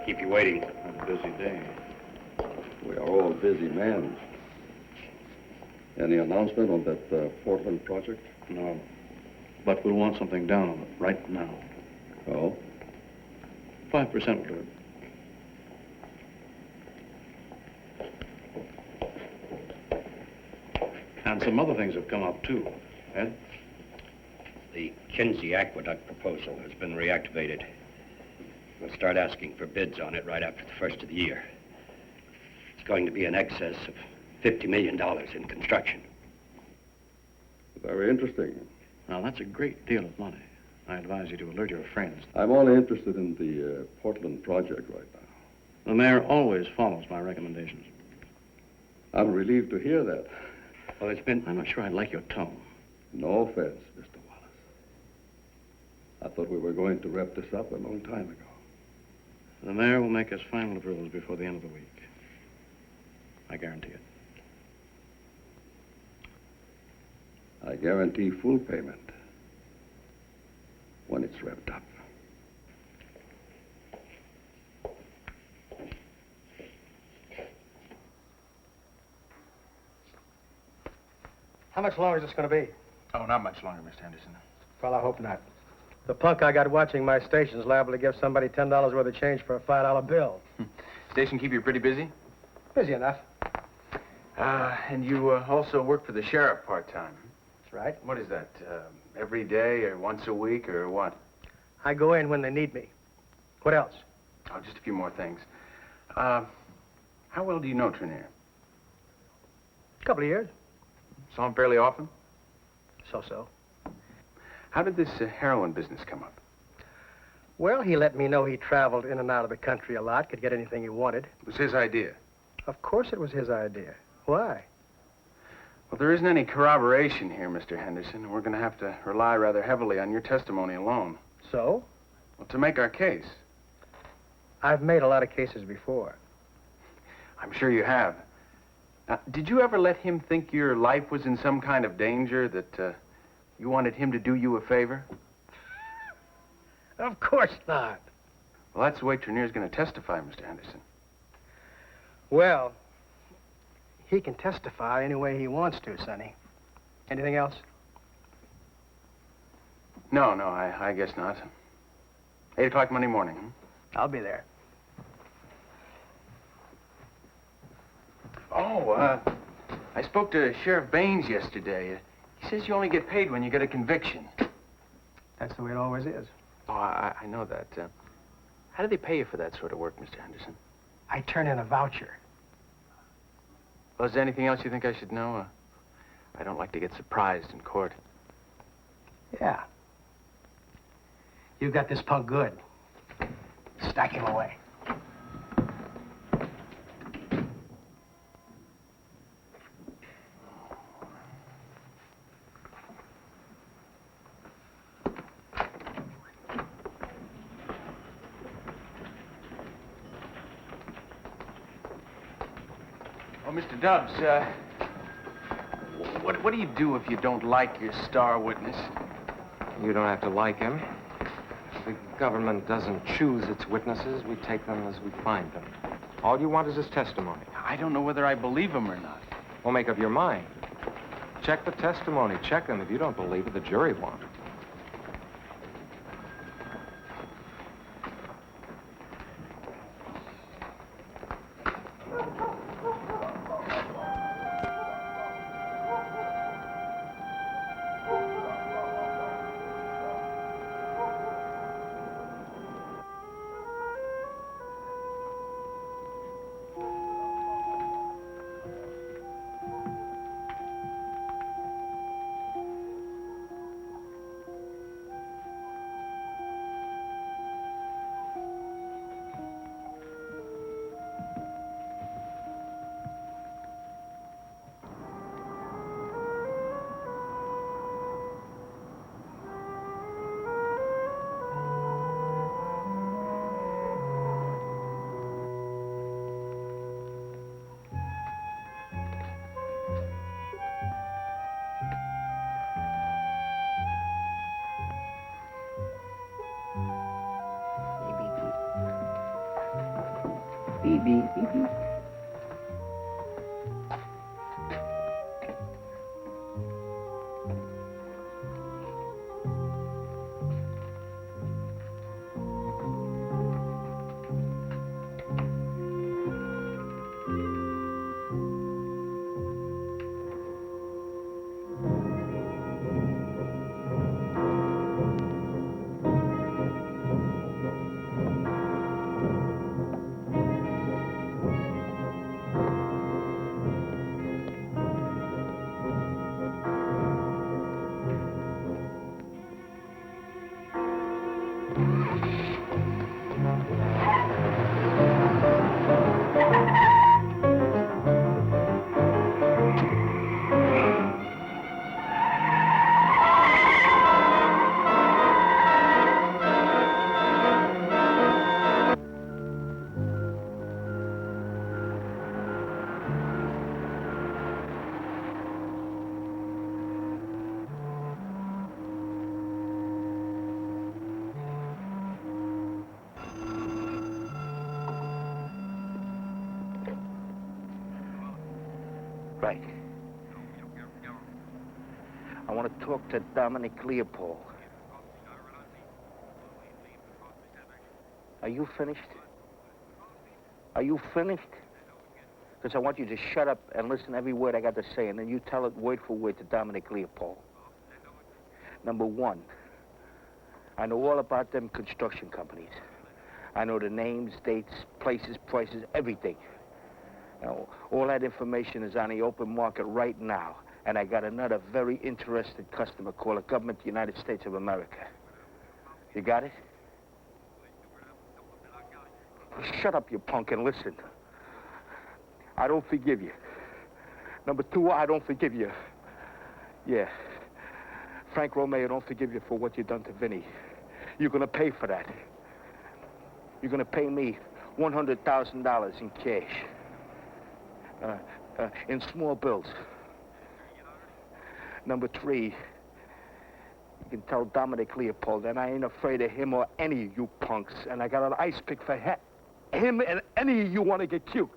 Keep you waiting.
A busy day. We are all busy men. Any announcement on that Portland project?
No. But we'll want something down on it right now.
Oh?
5% will do it. And some other things have come up, too. Ed?
The Kinsey Aqueduct proposal has been reactivated. We'll start asking for bids on it right after the first of the year. It's going to be in excess of $50 million in construction.
Very interesting.
Now, that's a great deal of money. I advise you to alert your friends.
I'm only interested in the Portland project right now.
The mayor always follows my recommendations.
I'm relieved to hear that.
Well, it's been...
I'm not sure I like your tone.
No offense, Mr. Wallace. I thought we were going to wrap this up a long time ago.
The mayor will make us final rules before the end of the week. I guarantee it.
I guarantee full payment when it's wrapped up.
How much longer is this going to be?
Oh, not much longer, Mr. Henderson.
Well, I hope not. The punk I got watching my station's liable to give somebody $10 worth of change for a $5 bill.
Station keep you pretty busy?
Busy enough.
And you also work for the sheriff part-time?
That's right.
What is that, every day or once a week or what?
I go in when they need me. What else?
Oh, just a few more things. How well do you know Triner?
A couple of years.
Saw him fairly often?
So-so.
How did this heroin business come up?
Well, he let me know he traveled in and out of the country a lot, could get anything he wanted.
It was his idea?
Of course it was his idea. Why?
Well, there isn't any corroboration here, Mr. Henderson. We're going to have to rely rather heavily on your testimony alone.
So?
Well, to make our case.
I've made a lot of cases before.
I'm sure you have. Now, did you ever let him think your life was in some kind of danger, that you wanted him to do you a favor?
Of course not.
Well, that's the way Triner's going to testify, Mr. Henderson.
Well, he can testify any way he wants to, Sonny. Anything else?
No, I guess not. 8 o'clock Monday morning, huh?
I'll be there.
Oh, I spoke to Sheriff Baines yesterday. He says you only get paid when you get a conviction.
That's the way it always is.
Oh, I know that. How do they pay you for that sort of work, Mr. Henderson?
I turn in a voucher.
Well, is there anything else you think I should know? I don't like to get surprised in court.
Yeah. You got this punk good. Stack him away.
Oh, Mr. Dubs, what do you do if you don't like your star witness?
You don't have to like him. The government doesn't choose its witnesses. We take them as we find them. All you want is his testimony.
I don't know whether I believe him or not.
Well, make up your mind. Check the testimony. Check him. If you don't believe it, the jury won't.
Beep, beep, beep, beep.
right. I want to talk to Dominic Leopold. Are you finished? Are you finished? Because I want you to shut up and listen to every word I got to say, and then you tell it word for word to Dominic Leopold. Number one, I know all about them construction companies. I know the names, dates, places, prices, everything. Now, all that information is on the open market right now, and I got another very interested customer called the government of the United States of America. You got it? Shut up, you punk, and listen. I don't forgive you. Number two, I don't forgive you. Yeah. Frank Romeo don't forgive you for what you done to Vinnie. You're gonna pay for that. You're gonna pay me $100,000 in cash. In small bills. Number three, you can tell Dominic Leopold that I ain't afraid of him or any of you punks, and I got an ice pick for him and any of you want to get cute.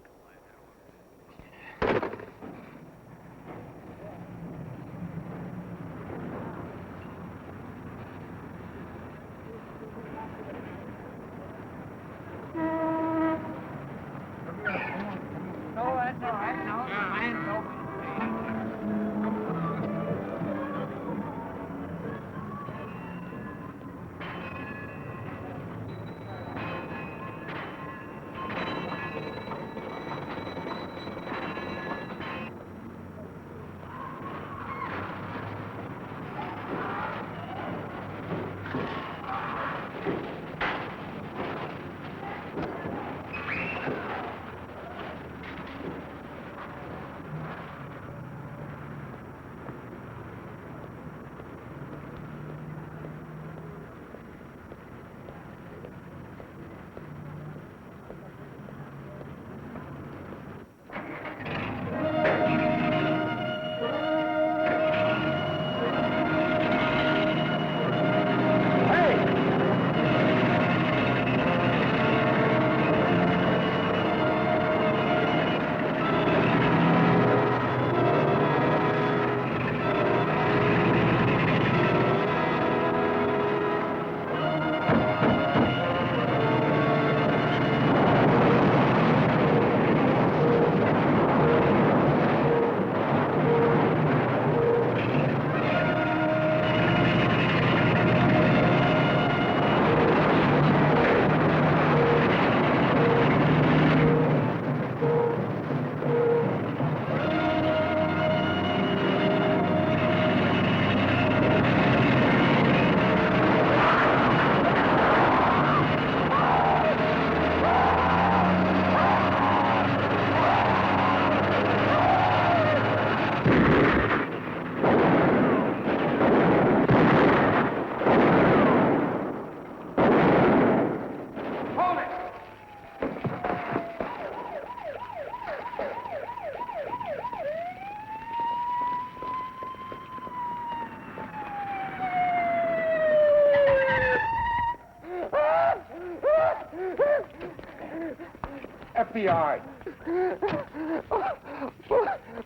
FBI.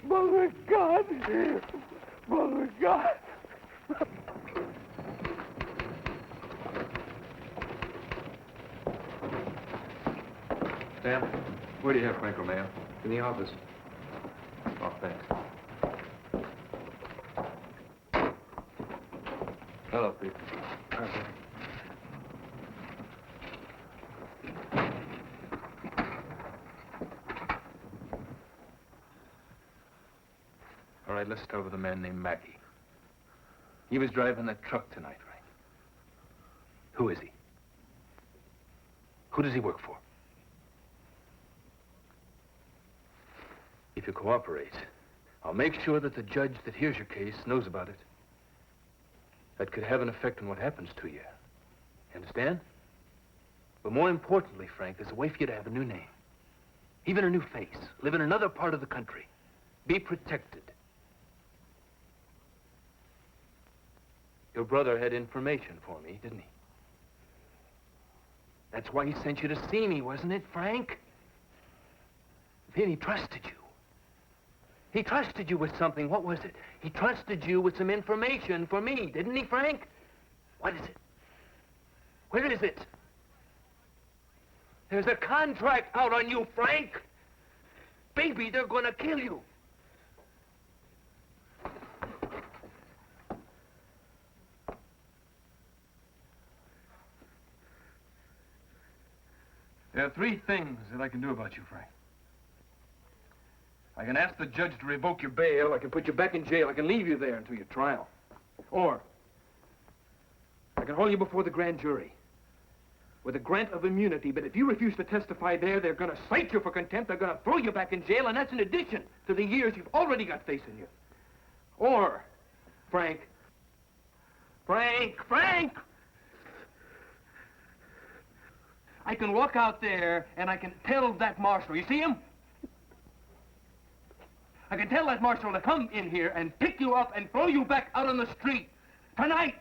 Mother of God. Mother of God.
Sam, where do you have Frank Romeo?
In the office.
Oh, thanks. Hello, Pete.
All right, let's start with a man named Mackey. He was driving that truck tonight, right? Who is he? Who does he work for? If you cooperate, I'll make sure that the judge that hears your case knows about it. That could have an effect on what happens to you. You understand? But more importantly, Frank, there's a way for you to have a new name. Even a new face. Live in another part of the country. Be protected. Your brother had information for me, didn't he? That's why he sent you to see me, wasn't it, Frank? Vinnie trusted you.
He trusted you with something. What was it? He trusted you with some information for me, didn't he, Frank? What is it? Where is it? There's a contract out on you, Frank. Baby, they're gonna kill you.
There are three things that I can do about you, Frank. I can ask the judge to revoke your bail, I can put you back in jail, I can leave you there until your trial. Or, I can hold you before the grand jury with a grant of immunity, but if you refuse to testify there, they're gonna cite you for contempt, they're gonna throw you back in jail, and that's in addition to the years you've already got facing you. Or, Frank, I can walk out there and I can tell that marshal, you see him? I can tell that marshal to come in here and pick you up and throw you back out on the street tonight.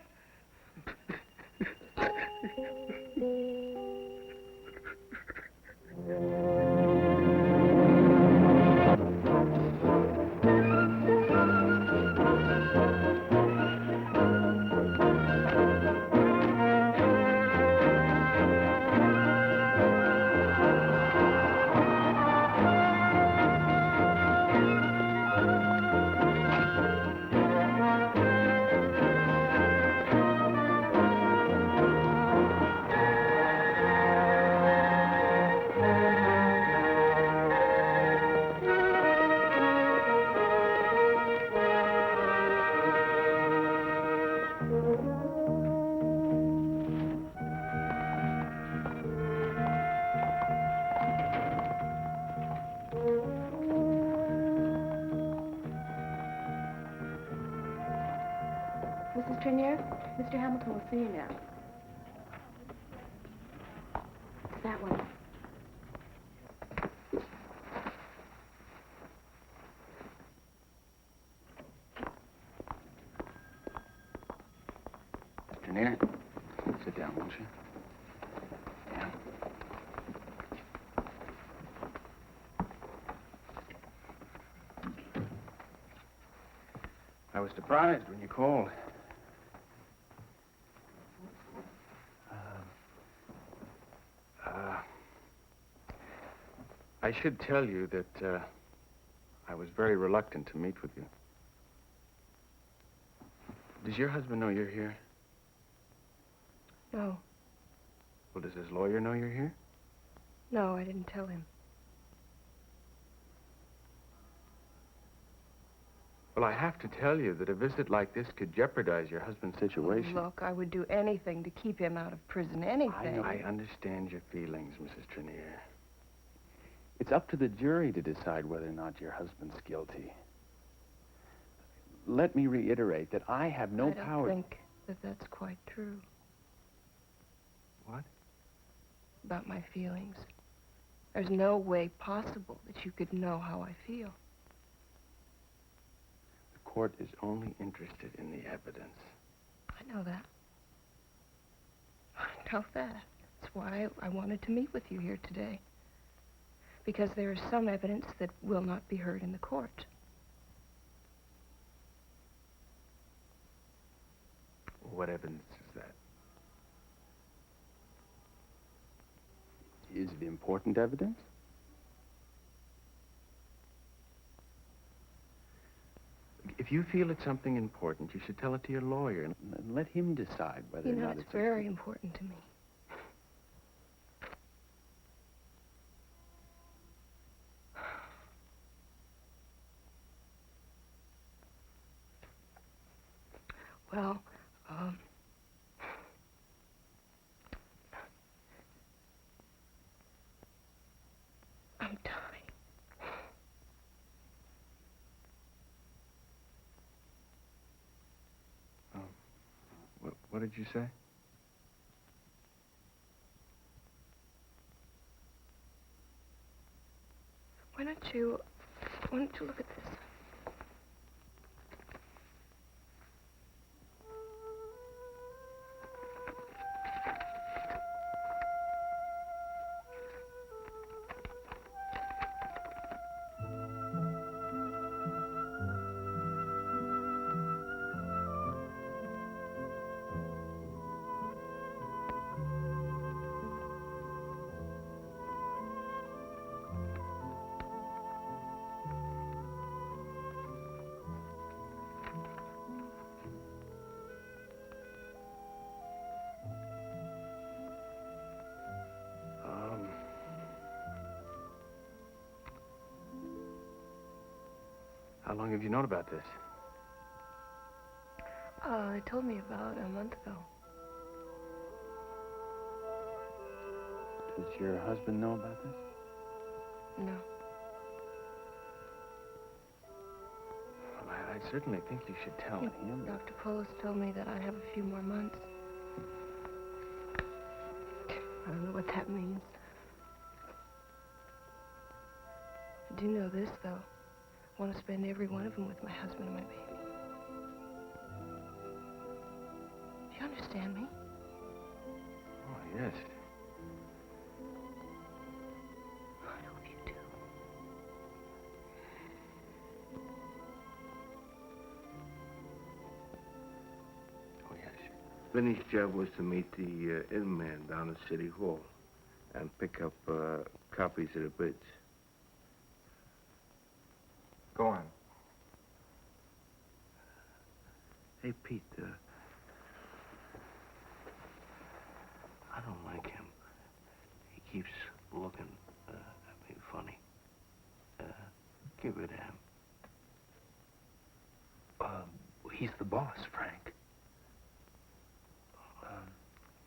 Mrs. Triner, Mr. Hamilton will see you now. It's that one.
Triner, sit down, won't you? Yeah. I was surprised when you called. I should tell you that I was very reluctant to meet with you. Does your husband know you're here?
No.
Well, does his lawyer know you're here?
No, I didn't tell him.
Well, I have to tell you that a visit like this could jeopardize your husband's situation.
Look, I would do anything to keep him out of prison, anything.
I understand your feelings, Mrs. Triner. It's up to the jury to decide whether or not your husband's guilty. Let me reiterate that I have no power...
I don't think that that's quite true.
What?
About my feelings. There's no way possible that you could know how I feel.
The court is only interested in the evidence.
I know that. I know that. That's why I wanted to meet with you here today. Because there is some evidence that will not be heard in the court.
What evidence is that? Is it important evidence? If you feel it's something important, you should tell it to your lawyer and let him decide whether or not
it's very important to me. Well, I'm dying.
What did you say?
Why don't you look at this?
How long have you known about this?
They told me about a month ago.
Does your husband know about this?
No.
Well, I certainly think you should tell him.
Dr. Polis told me that I'd have a few more months. I don't know what that means. I do know this, though. I want to spend every one of them with my husband and my baby. Do you understand me?
Oh, yes.
I hope you do.
Oh, yes.
Vinnie's job was to meet the in-man down at City Hall and pick up copies of the bids.
Go on.
Hey, Pete, I don't like him. He keeps looking at me funny. Give it to him.
He's the boss, Frank.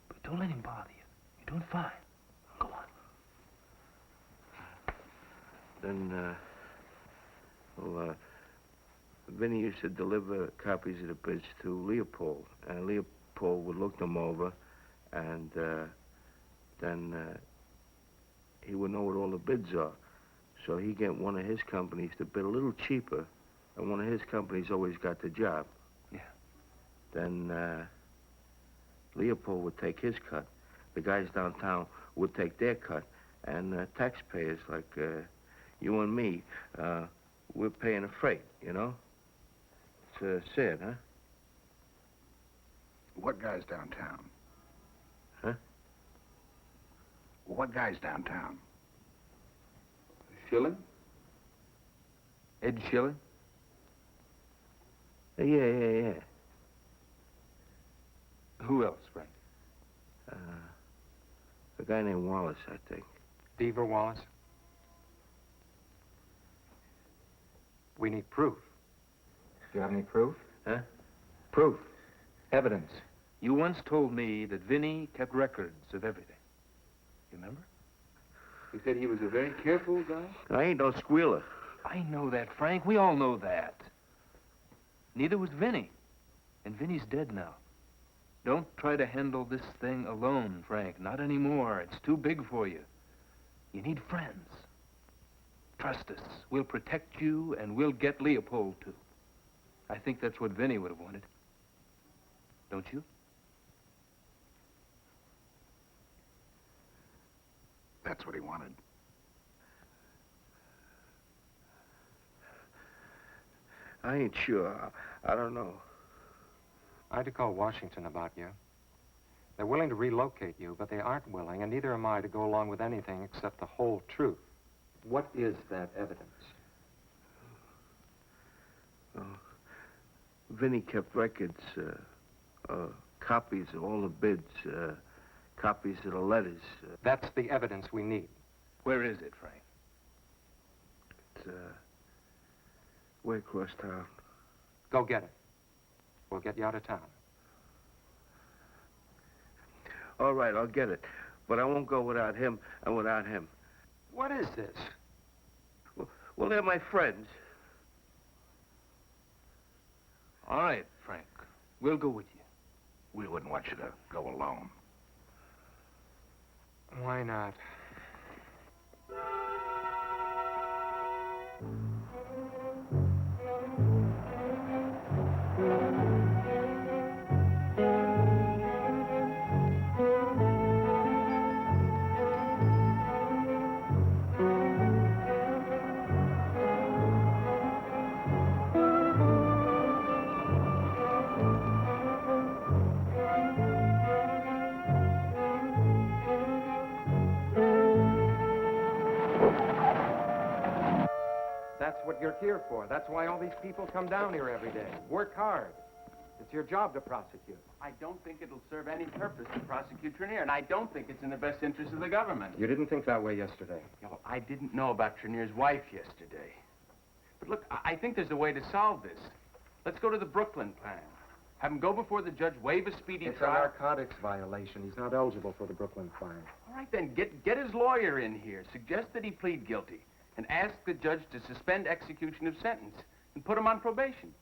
But don't let him bother you. You're doing fine. Go on.
Then, Vinnie used to deliver copies of the bids to Leopold, and Leopold would look them over, and then he would know what all the bids are. So he'd get one of his companies to bid a little cheaper, and one of his companies always got the job.
Yeah.
Then Leopold would take his cut. The guys downtown would take their cut, and taxpayers like you and me, we're paying a freight, you know? It's sad, huh?
What guy's downtown?
Huh?
What guy's downtown?
Schilling? Ed Schilling?
Yeah.
Who else, Frank?
A guy named Wallace, I think.
Beaver Wallace? We need proof. Do you have any proof?
Huh?
Proof. Evidence.
You once told me that Vinnie kept records of everything. You remember? You said he was a very careful guy?
I ain't no squealer.
I know that, Frank. We all know that. Neither was Vinnie. And Vinnie's dead now. Don't try to handle this thing alone, Frank. Not anymore. It's too big for you. You need friends. Trust us. We'll protect you, and we'll get Leopold, too. I think that's what Vinnie would have wanted. Don't you?
That's what he wanted.
I ain't sure. I don't know.
I had to call Washington about you. They're willing to relocate you, but they aren't willing, and neither am I, to go along with anything except the whole truth. What is that evidence?
Vinnie kept records, copies of all the bids, copies of the letters.
That's the evidence we need.
Where is it, Frank?
It's way across town.
Go get it. We'll get you out of town.
All right, I'll get it. But I won't go without him and without him.
What is this?
Well, they're my friends.
All right, Frank. We'll go with you.
We wouldn't want you to go alone.
Why not? That's what you're here for. That's why all these people come down here every day. Work hard. It's your job to prosecute.
I don't think it'll serve any purpose to prosecute Triner, and I don't think it's in the best interest of the government.
You didn't think that way yesterday.
Yeah, well, I didn't know about Trinier's wife yesterday. But look, I think there's a way to solve this. Let's go to the Brooklyn plan. Have him go before the judge, waive a speedy
It's a
trial.
narcotics violation. He's not eligible for the Brooklyn fine.
All right, then, get his lawyer in here. Suggest that he plead guilty. And ask the judge to suspend execution of sentence. And put him on probation.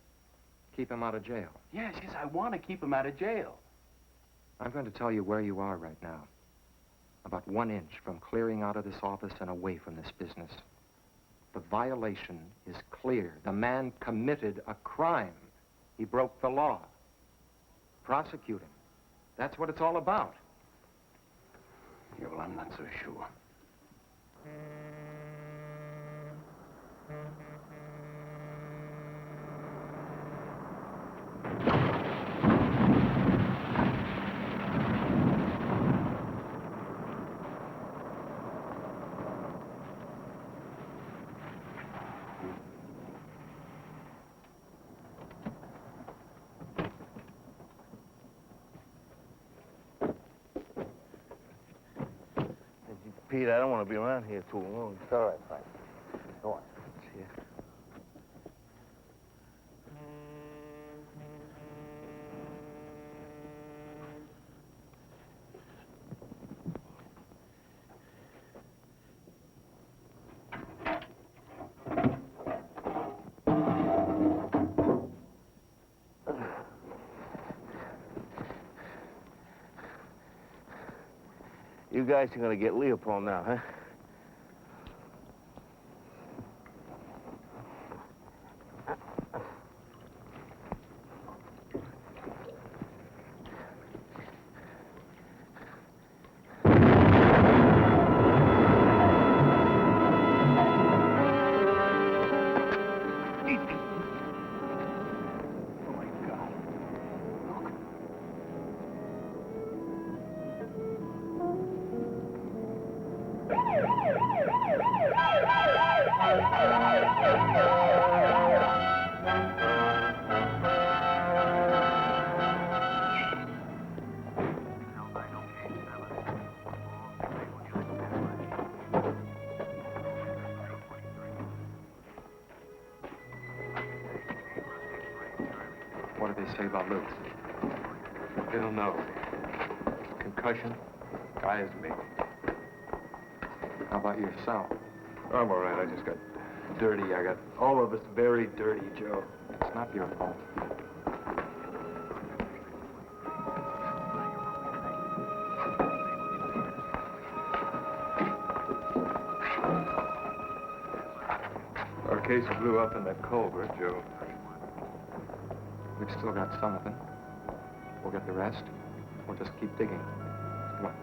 Keep him out of jail.
Yes, I want to keep him out of jail.
I'm going to tell you where you are right now. About 1 inch from clearing out of this office and away from this business. The violation is clear. The man committed a crime. He broke the law. Prosecute him. That's what it's all about.
Yeah, well, I'm not so sure.
Pete, I don't want to be around here too long.
It's all right, Frank. Go on.
See ya. You guys are gonna get Leopold now, huh?
What did they say about Lewis?
They don't know. Concussion. Guy is me.
How about yourself?
I'm all right. I just got dirty. I got all of us very dirty, Joe.
It's not your fault.
Our case blew up in that culvert, Joe.
We've still got some of it. We'll get the rest. We'll just keep digging. Come on.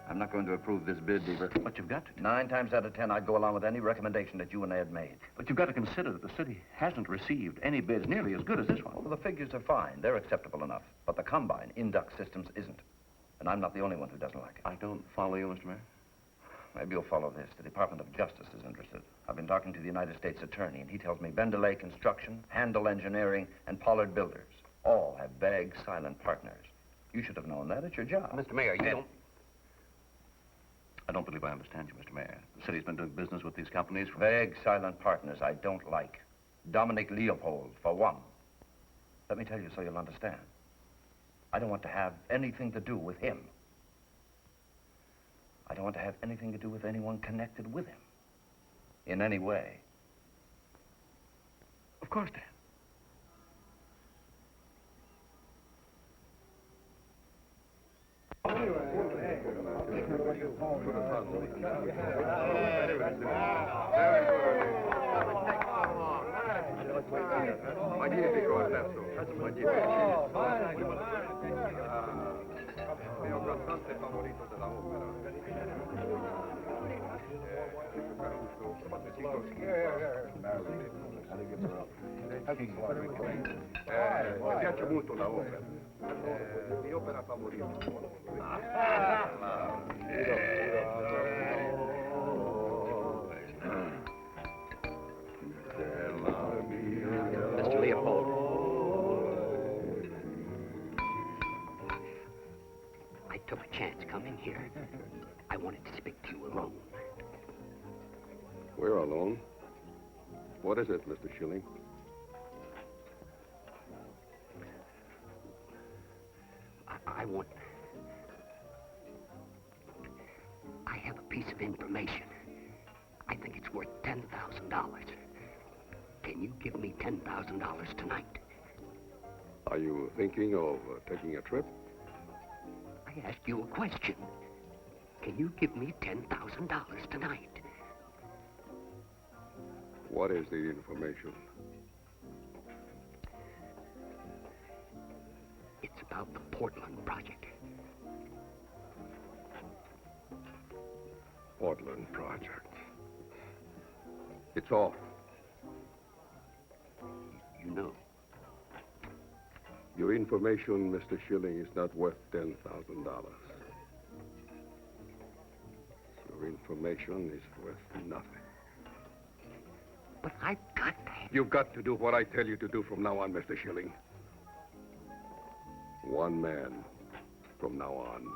I'm not going to approve this bid, Deaver.
But you've got to.
9 times out of 10, I'd go along with any recommendation that you and Ed made.
But you've got to consider that the city hasn't received any bids nearly as good as this one.
Well, the figures are fine. They're acceptable enough. But the Combine, Induct Systems, isn't. And I'm not the only one who doesn't like it.
I don't follow you, Mr. Mayor.
Maybe you'll follow this. The Department of Justice is interested. I've been talking to the United States Attorney, and he tells me Bendelay Construction, Handel Engineering, and Pollard Builders all have vague, silent partners. You should have known that. It's your job.
Mr. Mayor, you don't... I don't believe I understand you, Mr. Mayor. The city's been doing business with these companies for...
Vague, silent partners I don't like. Dominic Leopold, for one. Let me tell you so you'll understand. I don't want to have anything to do with him. I don't want to have anything to do with anyone connected with him. In any way.
Of course, Dan.
Mi piace molto la opera. Mia opera favorita.
Mr. Leopold.
I took a chance coming here. I wanted to speak to you alone.
We're alone. What is it, Mr. Schilling?
I have a piece of information. I think it's worth $10,000. Can you give me $10,000 tonight?
Are you thinking of taking a trip?
I asked you a question. Can you give me $10,000 tonight?
What is the information?
It's about the Portland project.
Portland project. It's off.
You know.
Your information, Mr. Schilling, is not worth $10,000. Your information is worth nothing.
But I've got to.
You've got to do what I tell you to do from now on, Mr. Schilling. One man from now on.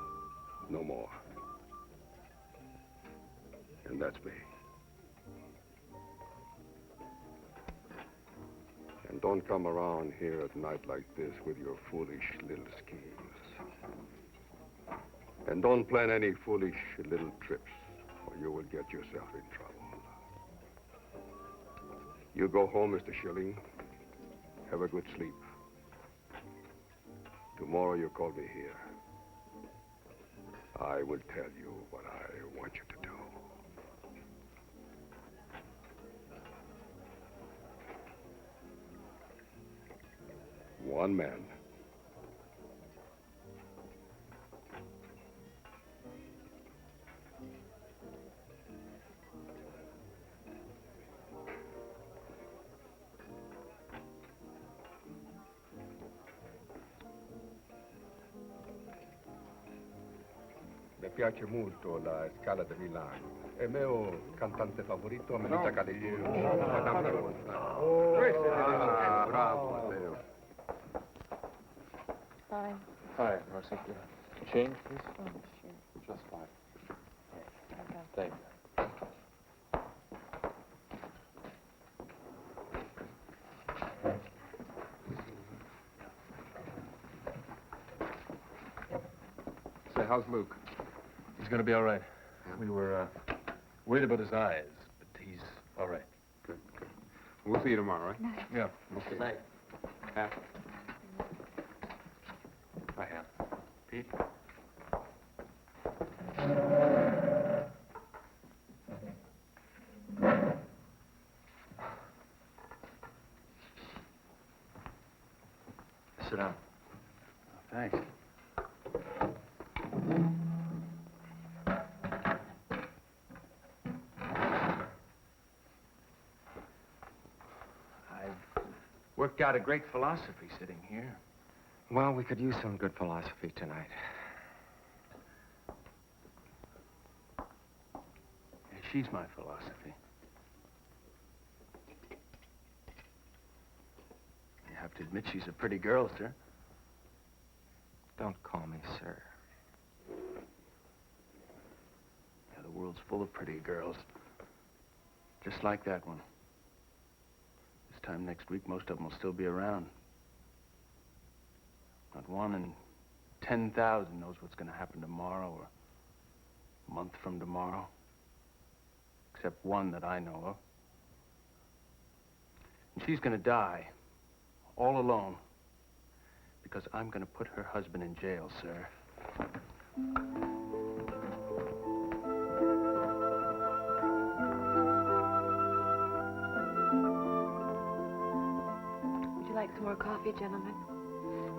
No more. And that's me. And don't come around here at night like this with your foolish little schemes. And don't plan any foolish little trips, or you will get yourself in trouble. You go home, Mr. Schilling. Have a good sleep. Tomorrow you call me here. I will tell you what I want you to do. One man.
Mi piace molto la Scala di Milano. È mio cantante favorito, Melita Collier.
Bravo.
Fine.
Hi, Prosecutor. Change, please?
Oh, sure.
Just fine.
Okay.
Thank you.
Say, how's Luke?
He's going to be all right. We were worried about his eyes, but he's all right.
Good, good. We'll see you tomorrow, right?
Night.
Yeah.
Okay.
Night.
Half.
Hi, Hal.
Pete?
Sit down.
Thanks.
Worked out a great philosophy sitting here.
Well, we could use some good philosophy tonight.
Yeah, she's my philosophy. You have to admit she's a pretty girl, sir.
Don't call me sir.
Yeah, the world's full of pretty girls. Just like that one. This time next week, most of them will still be around. Not one in 10,000 knows what's going to happen tomorrow or a month from tomorrow. Except one that I know of. And she's going to die, all alone, because I'm going to put her husband in jail, sir.
Would you like some more coffee, gentlemen?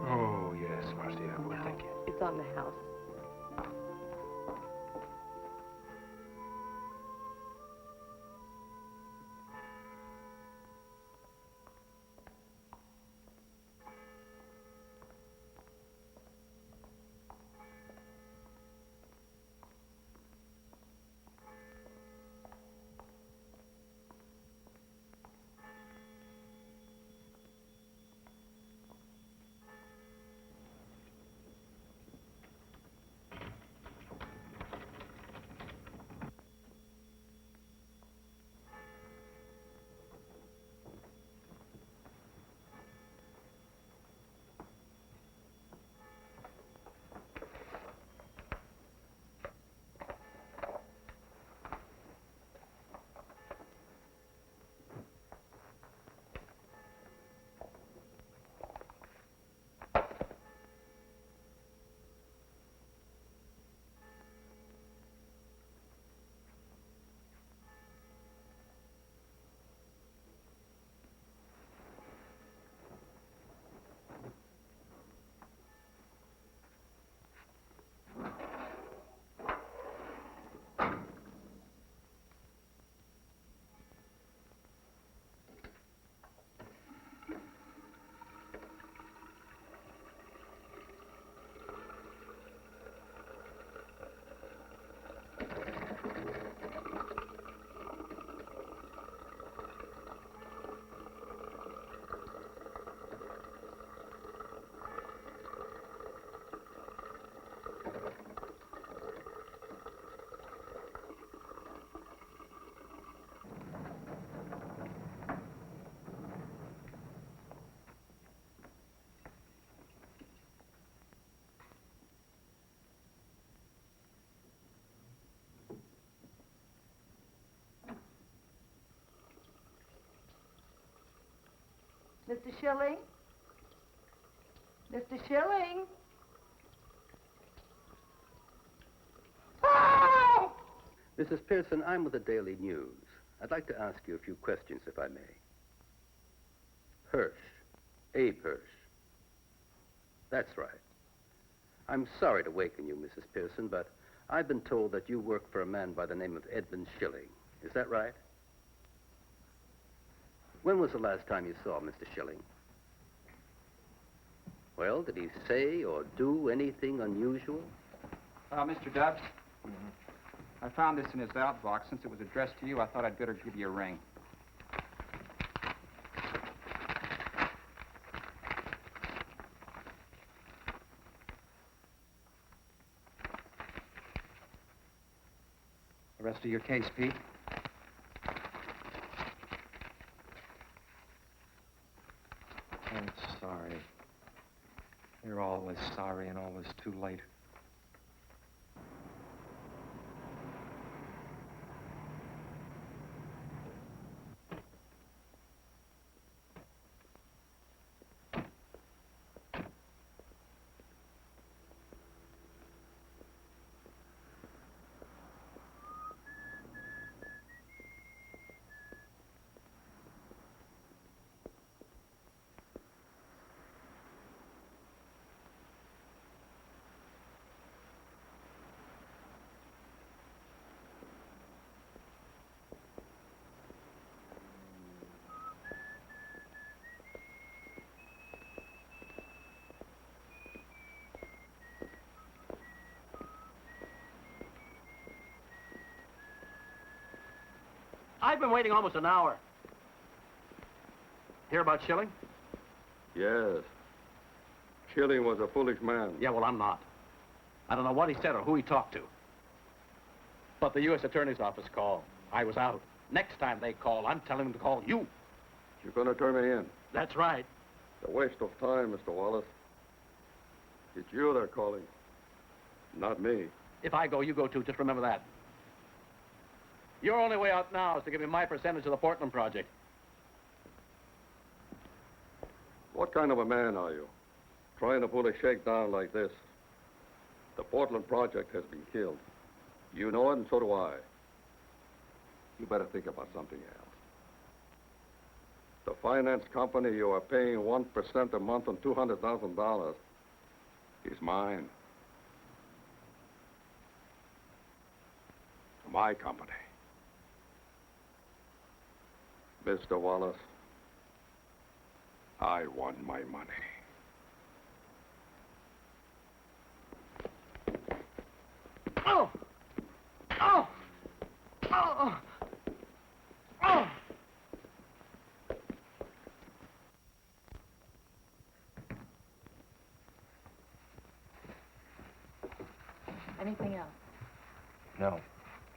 Oh, yes, Marcy, I would. Thank you.
It's on the house. Mr. Schilling? Mr. Schilling? Oh!
Mrs. Pearson, I'm with the Daily News. I'd like to ask you a few questions, if I may. Hirsch. Abe Hirsch. That's right. I'm sorry to waken you, Mrs. Pearson, but I've been told that you work for a man by the name of Edmund Schilling. Is that right? When was the last time you saw Mr. Schilling? Well, did he say or do anything unusual?
Mr. Dubs, I found this in his outbox. Since it was addressed to you, I thought I'd better give you a ring.
The rest of your case, Pete? I'm sorry. You're always sorry and always too late.
I've been waiting almost an hour. Hear about Schilling?
Yes. Schilling was a foolish man.
Yeah, well, I'm not. I don't know what he said or who he talked to. But the U.S. Attorney's Office called. I was out. Next time they call, I'm telling them to call you.
You're going to turn me in.
That's right.
It's a waste of time, Mr. Wallace. It's you they're calling, not me.
If I go, you go too. Just remember that. Your only way out now is to give me my percentage of the Portland project.
What kind of a man are you? Trying to pull a shakedown like this. The Portland project has been killed. You know it, and so do I. You better think about something else. The finance company you are paying 1% a month on $200,000 is mine. My company. Mr. Wallace, I want my money.
Oh! Oh! Oh! Oh!
Anything else?
No.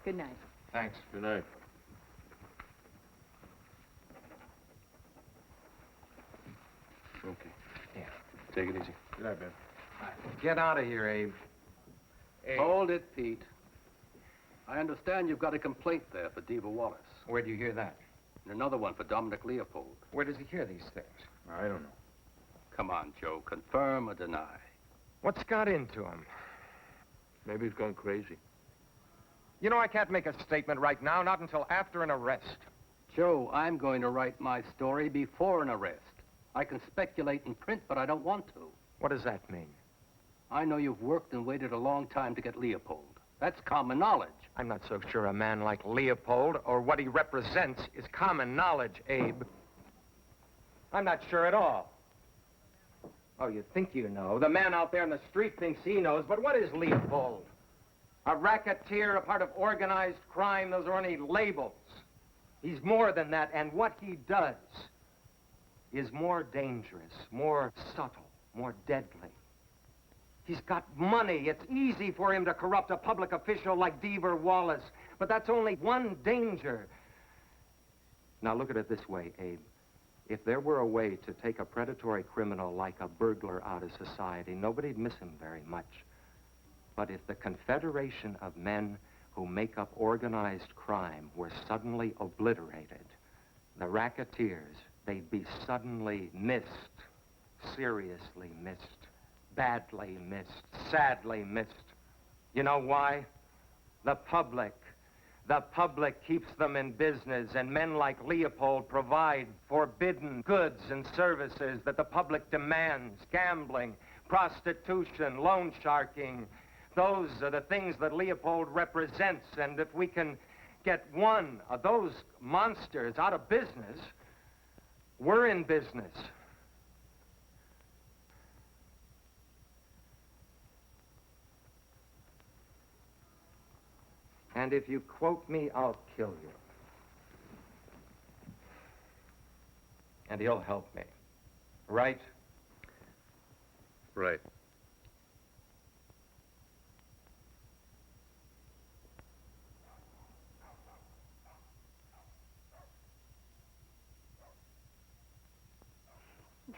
Good night.
Thanks. Good night.
Okay.
Yeah.
Take it easy.
Good night, Ben.
Get out of here, Abe.
Hold it, Pete. I understand you've got a complaint there for Diva Wallace.
Where do you hear that?
And another one for Dominic Leopold.
Where does he hear these things?
I don't know.
Come on, Joe. Confirm or deny.
What's got into him?
Maybe he's gone crazy.
You know, I can't make a statement right now, not until after an arrest.
Joe, I'm going to write my story before an arrest. I can speculate in print, but I don't want to.
What does that mean?
I know you've worked and waited a long time to get Leopold. That's common knowledge.
I'm not so sure a man like Leopold or what he represents is common knowledge, Abe. I'm not sure at all. Oh, you think you know. The man out there in the street thinks he knows, but what is Leopold? A racketeer, a part of organized crime? Those are only labels. He's more than that, and what he does is more dangerous, more subtle, more deadly. He's got money. It's easy for him to corrupt a public official like Diva Wallace, but that's only one danger. Now look at it this way, Abe. If there were a way to take a predatory criminal like a burglar out of society, nobody'd miss him very much. But if the confederation of men who make up organized crime were suddenly obliterated, the racketeers, they'd be suddenly missed, seriously missed, badly missed, sadly missed. You know why? The public. The public keeps them in business, and men like Leopold provide forbidden goods and services that the public demands. Gambling, prostitution, loan sharking. Those are the things that Leopold represents, and if we can get one of those monsters out of business, we're in business. And if you quote me, I'll kill you. And he'll help me. Right?
Right.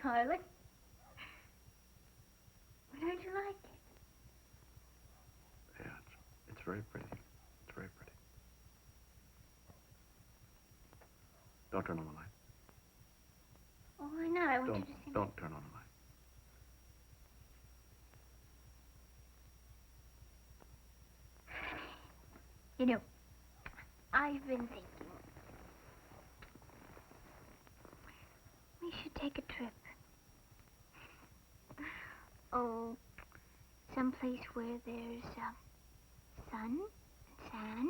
Darling, don't you like it?
Yeah, it's very pretty. It's very pretty. Don't turn on the light.
Oh, why not? I want you to see.
Don't turn on the light.
You know, I've been thinking we should take a trip. Oh, someplace where there's sun and sand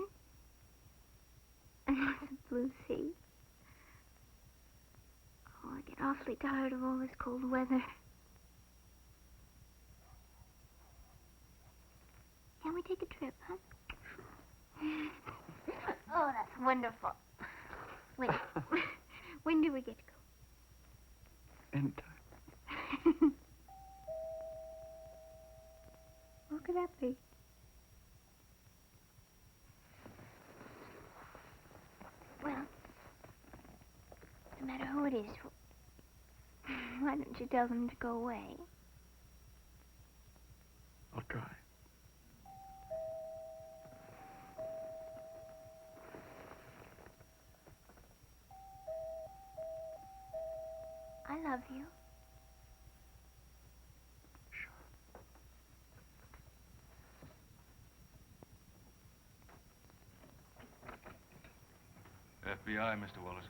and the blue sea. Oh, I get awfully tired of all this cold weather. Can we take a trip, huh? Sure. Oh, that's wonderful. When do we get to go?
Anytime.
What could that be? Well, no matter who it is, why don't you tell them to go away?
I'll try.
I love you.
FBI, Mr. Wallace.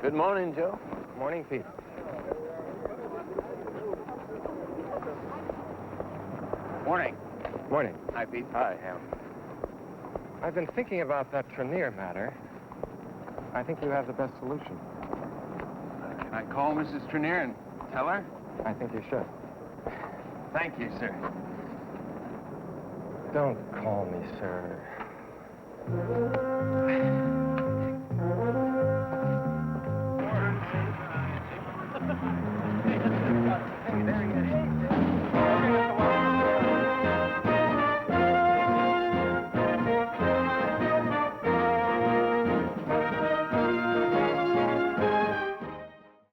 Good morning, Joe.
Morning, Pete.
Morning.
Morning.
Hi, Pete.
Hi, Ham. I've been thinking about that Triner matter. I think you have the best solution.
Can I call Mrs. Triner and tell her?
I think you should.
Thank you, sir.
Don't call me, sir.